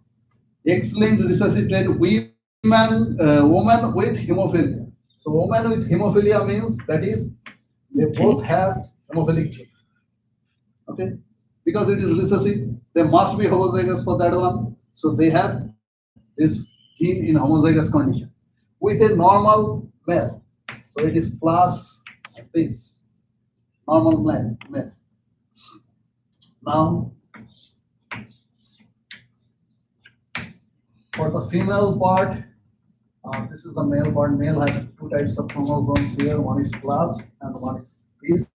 X-linked recessive trait, woman with hemophilia. So woman with hemophilia means that is they both have hemophilic gene. Okay, because it is recessive, they must be homozygous for that one. So they have this gene in homozygous condition with a normal male. So it is plus this normal male. Now, for the female part, this is the male part. Male has two types of chromosomes here. One is plus and one is this.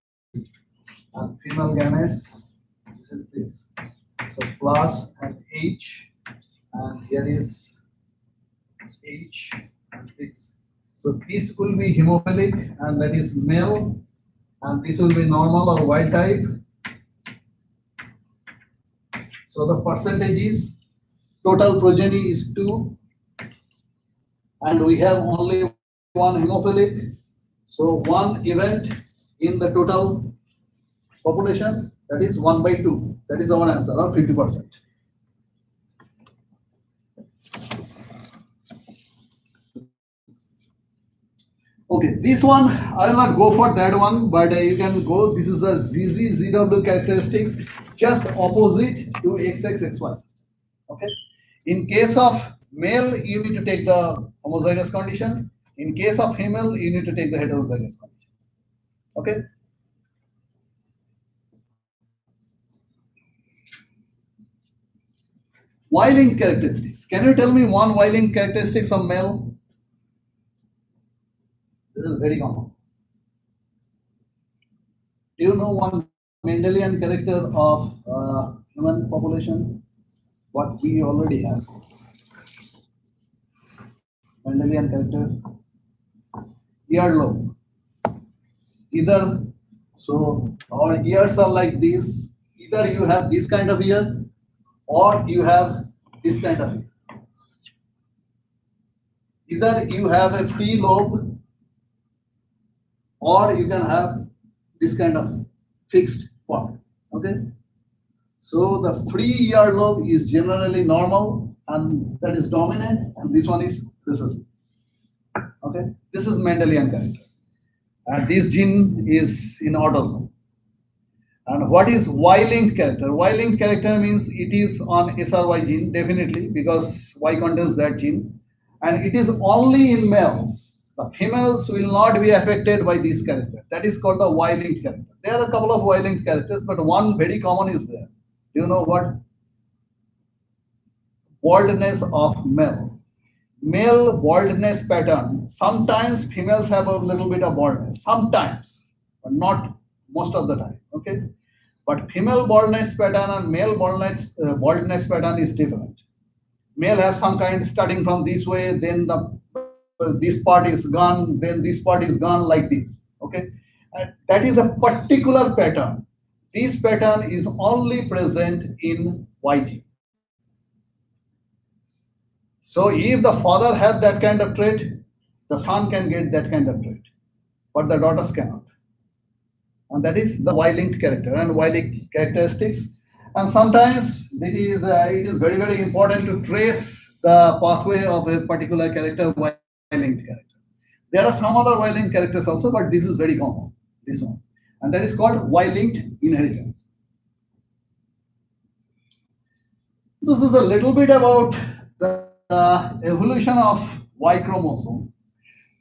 And female gametes, this is this. So plus and H, and here is H and this. So this will be hemophilic, and that is male, and this will be normal or wild type. So the percentage is total progeny is 2, and we have only one hemophilic. So one event in the total population, that is 1/2. That is our answer, or 50%. Okay, this one, I will not go for that one, but you can go. This is the ZZZW characteristics, just opposite to XXXY system. Okay. In case of male, you need to take the homozygous condition. In case of female, you need to take the heterozygous condition. Okay. Y-linked characteristics. Can you tell me one Y-linked characteristics of male? This is very common. Do you know one Mendelian character of human population? what we already have. Mendelian characters. Earlobe. Either, so our ears are like this. Either you have this kind of ear, or you have this kind of ear. Either you have a free lobe, or you can have this kind of fixed part. Okay. So the free earlobe is generally normal, and that is dominant, and this one is recessive. Okay. This is Mendelian character, and this gene is in autosome. And what is Y-linked character? Y-linked character means it is on SRY gene, definitely, because Y contains that gene. And it is only in males. The females will not be affected by this character. That is called the Y-linked character. There are a couple of Y-linked characters, but one very common is there. Do you know what? Baldness of male. Male baldness pattern. Sometimes females have a little bit of baldness. Sometimes, but not most of the time. Okay. But female baldness pattern and male baldness pattern is different. Male have some kind starting from this way, then this part is gone, then this part is gone like this. Okay, and that is a particular pattern. This pattern is only present in Y gene. So if the father has that kind of trait, the son can get that kind of trait, but the daughters cannot. And that is the Y-linked character and Y-linked characteristics. And sometimes it is very, very important to trace the pathway of a particular character, Y-linked character. There are some other Y-linked characters also, but this is very common, this one. And that is called Y-linked inheritance. This is a little bit about the evolution of Y chromosome,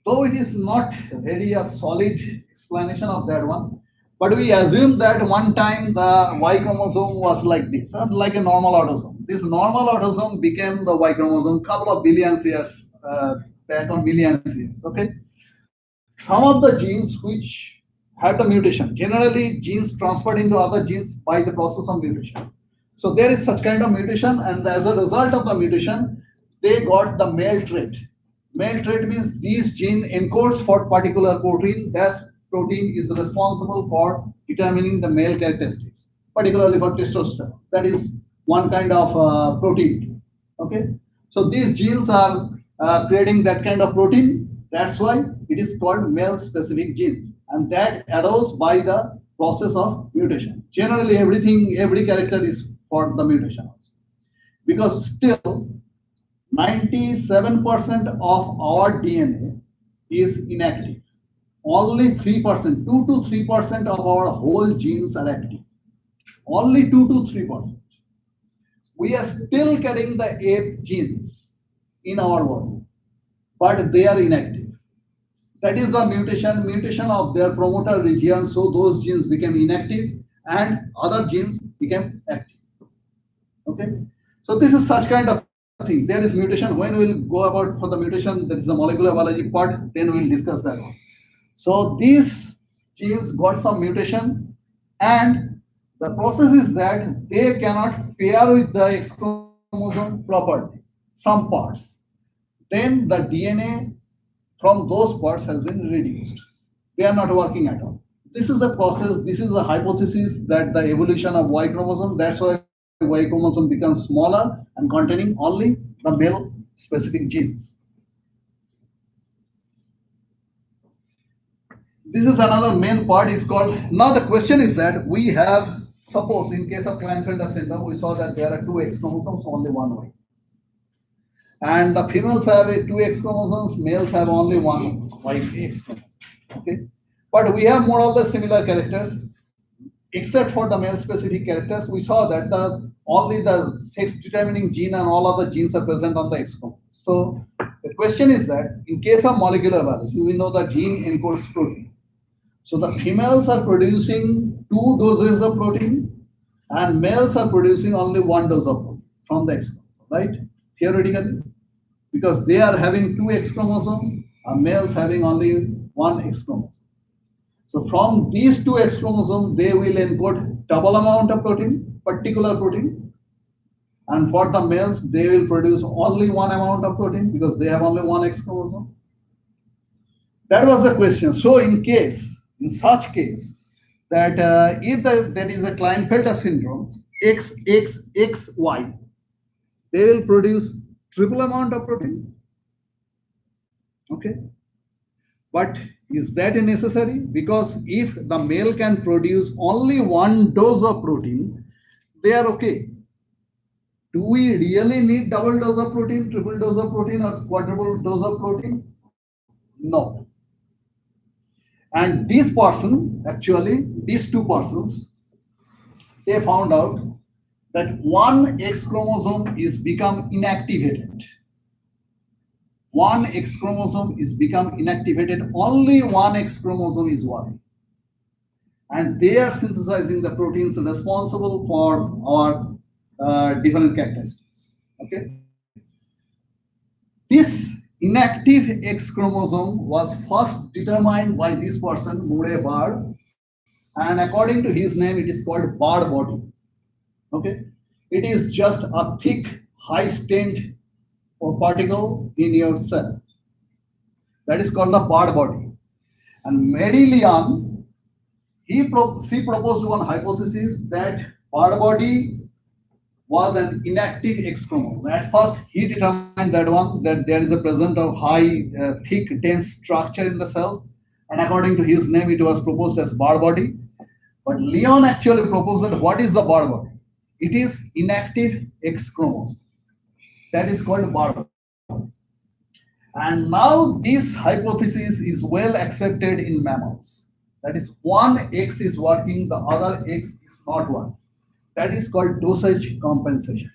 though it is not really a solid explanation of that one. But we assume that one time the Y chromosome was like this, like a normal autosome. This normal autosome became the Y chromosome couple of billions years back, on millions years. Okay, some of the genes which had the mutation, generally genes transferred into other genes by the process of mutation. So there is such kind of mutation, and as a result of the mutation, they got the male trait. Male trait means this gene encodes for particular protein. That protein is responsible for determining the male characteristics, particularly for testosterone. That is one kind of protein. Okay, so these genes are creating that kind of protein. That's why it is called male-specific genes, and that arose by the process of mutation. Generally, every character is for the mutation also, because still 97% of our DNA is inactive. Only 3%, 2 to 3% of our whole genes are active. Only 2 to 3%. We are still carrying the ape genes in our body, but they are inactive. That is the mutation of their promoter region, so those genes became inactive and other genes became active. Okay, so this is such kind of thing. There is mutation. When we'll go about for the mutation, that is the molecular biology part, then we'll discuss that one. So these genes got some mutation, and the process is that they cannot pair with the X chromosome properly, some parts. Then the DNA from those parts has been reduced. They are not working at all. This is a process, this is a hypothesis that the evolution of Y chromosome, that's why Y chromosome becomes smaller and containing only the male specific genes. This is another main part is called, now the question is that we have, suppose in case of Klinefelter syndrome, we saw that there are 2 X chromosomes, only one Y. And the females have 2 X chromosomes, males have only one Y X chromosome. Okay, but we have more or less similar characters, except for the male specific characters. We saw that only the sex determining gene and all other genes are present on the X chromosome. So the question is that in case of molecular biology, we know that gene encodes protein. So the females are producing 2 doses of protein, and males are producing only 1 dose of protein from the X chromosome, right? Theoretically, because they are having 2 X chromosomes, and males having only 1 X chromosome. So from these 2 X chromosomes, they will encode double amount of protein, particular protein, And for the males, they will produce only one amount of protein because they have only one X chromosome. That was the question. So in such case, that if that is a Klinefelter syndrome, XXXY, they will produce triple amount of protein. Okay. But is that necessary? Because if the male can produce only one dose of protein, they are okay. Do we really need double dose of protein, triple dose of protein, or quadruple dose of protein? No. And this person, actually, these two persons, they found out that one X chromosome is become inactivated. One X chromosome is become inactivated. Only one X chromosome is working. And they are synthesizing the proteins responsible for our different characteristics. Okay. This inactive X chromosome was first determined by this person, Murray Bard, and according to his name, it is called Bard body. Okay, it is just a thick, high-strained particle in your cell. That is called the Bard body. And Mendelian, she proposed one hypothesis that Bard body was an inactive X chromosome. At first, he determined that there is a presence of high, thick, dense structure in the cells, and according to his name, it was proposed as Bard body. But Leon actually proposed that what is the Bard body? It is inactive X chromosome. That is called Bard body. And now this hypothesis is well accepted in mammals. That is, one X is working, the other X is not working. That is called dosage compensation.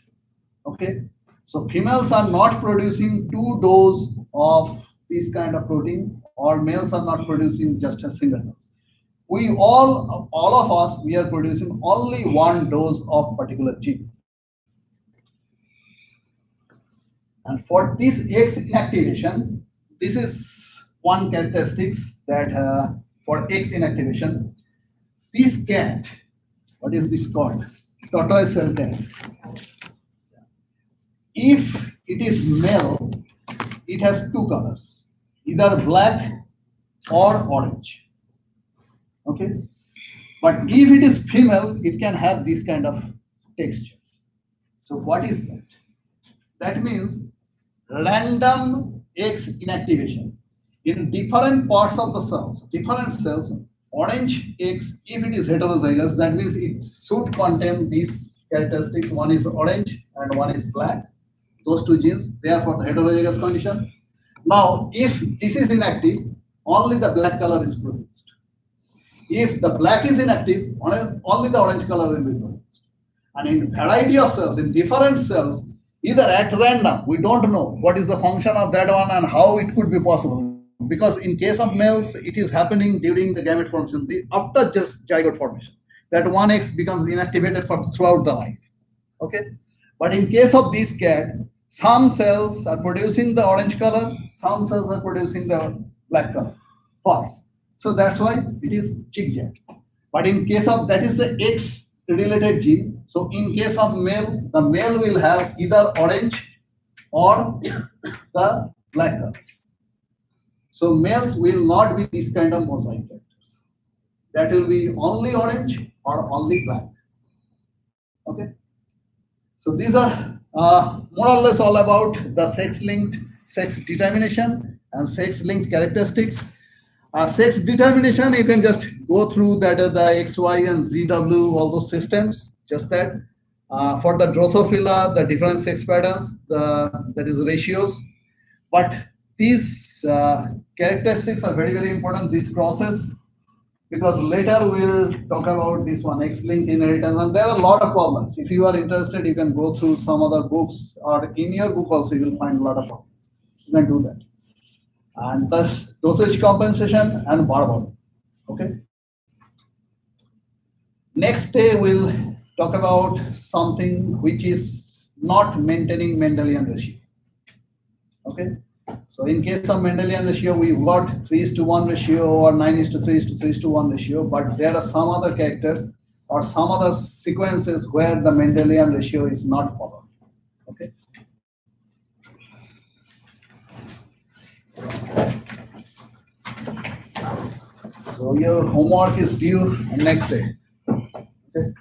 Okay, so females are not producing two doses of this kind of protein, or males are not producing just a single dose. We all of us, we are producing only one dose of particular gene. And for this X inactivation, this is one characteristics that for X inactivation, this cat, what is this called? Tortoise shell cat. If it is male, it has two colors, either black or orange. Okay, but if it is female, it can have this kind of textures. So what is that? That means random X inactivation in different parts of the cells, different cells. Orange X, if it is heterozygous, that means it should contain these characteristics. One is orange and one is black. Those two genes, they are for the heterozygous condition. Now, if this is inactive, only the black color is produced. If the black is inactive, only the orange color will be produced. And in variety of cells, in different cells, either at random, we don't know what is the function of that one and how it could be possible. Because in case of males, it is happening during the gamete formation, after just zygote formation, that one X becomes inactivated for throughout the life. Okay, but in case of this cat, some cells are producing the orange color, some cells are producing the black color parts. So that's why it is zigzag. But in case of that is the X related gene. So in case of male, the male will have either orange or the black colors. So males will not be this kind of mosaic characters. That will be only orange or only black. Okay. So these are more or less all about the sex-linked sex determination and sex-linked characteristics. Sex determination, you can just go through that the X, Y, and ZW, all those systems. Just that. For the Drosophila, the different sex patterns, that is ratios. But these characteristics are very, very important, this process, because later we will talk about this one, X-linked inheritance, and there are a lot of problems. If you are interested, you can go through some other books, or in your book also you will find a lot of problems. You can do that. And thus dosage compensation and Bard body. Okay. Next day we'll talk about something which is not maintaining Mendelian ratio. Okay. So in case of Mendelian ratio, we've got 3:1 ratio or 9:3 to 3:1 ratio, but there are some other characters or some other sequences where the Mendelian ratio is not followed. So your homework is due next day. Okay.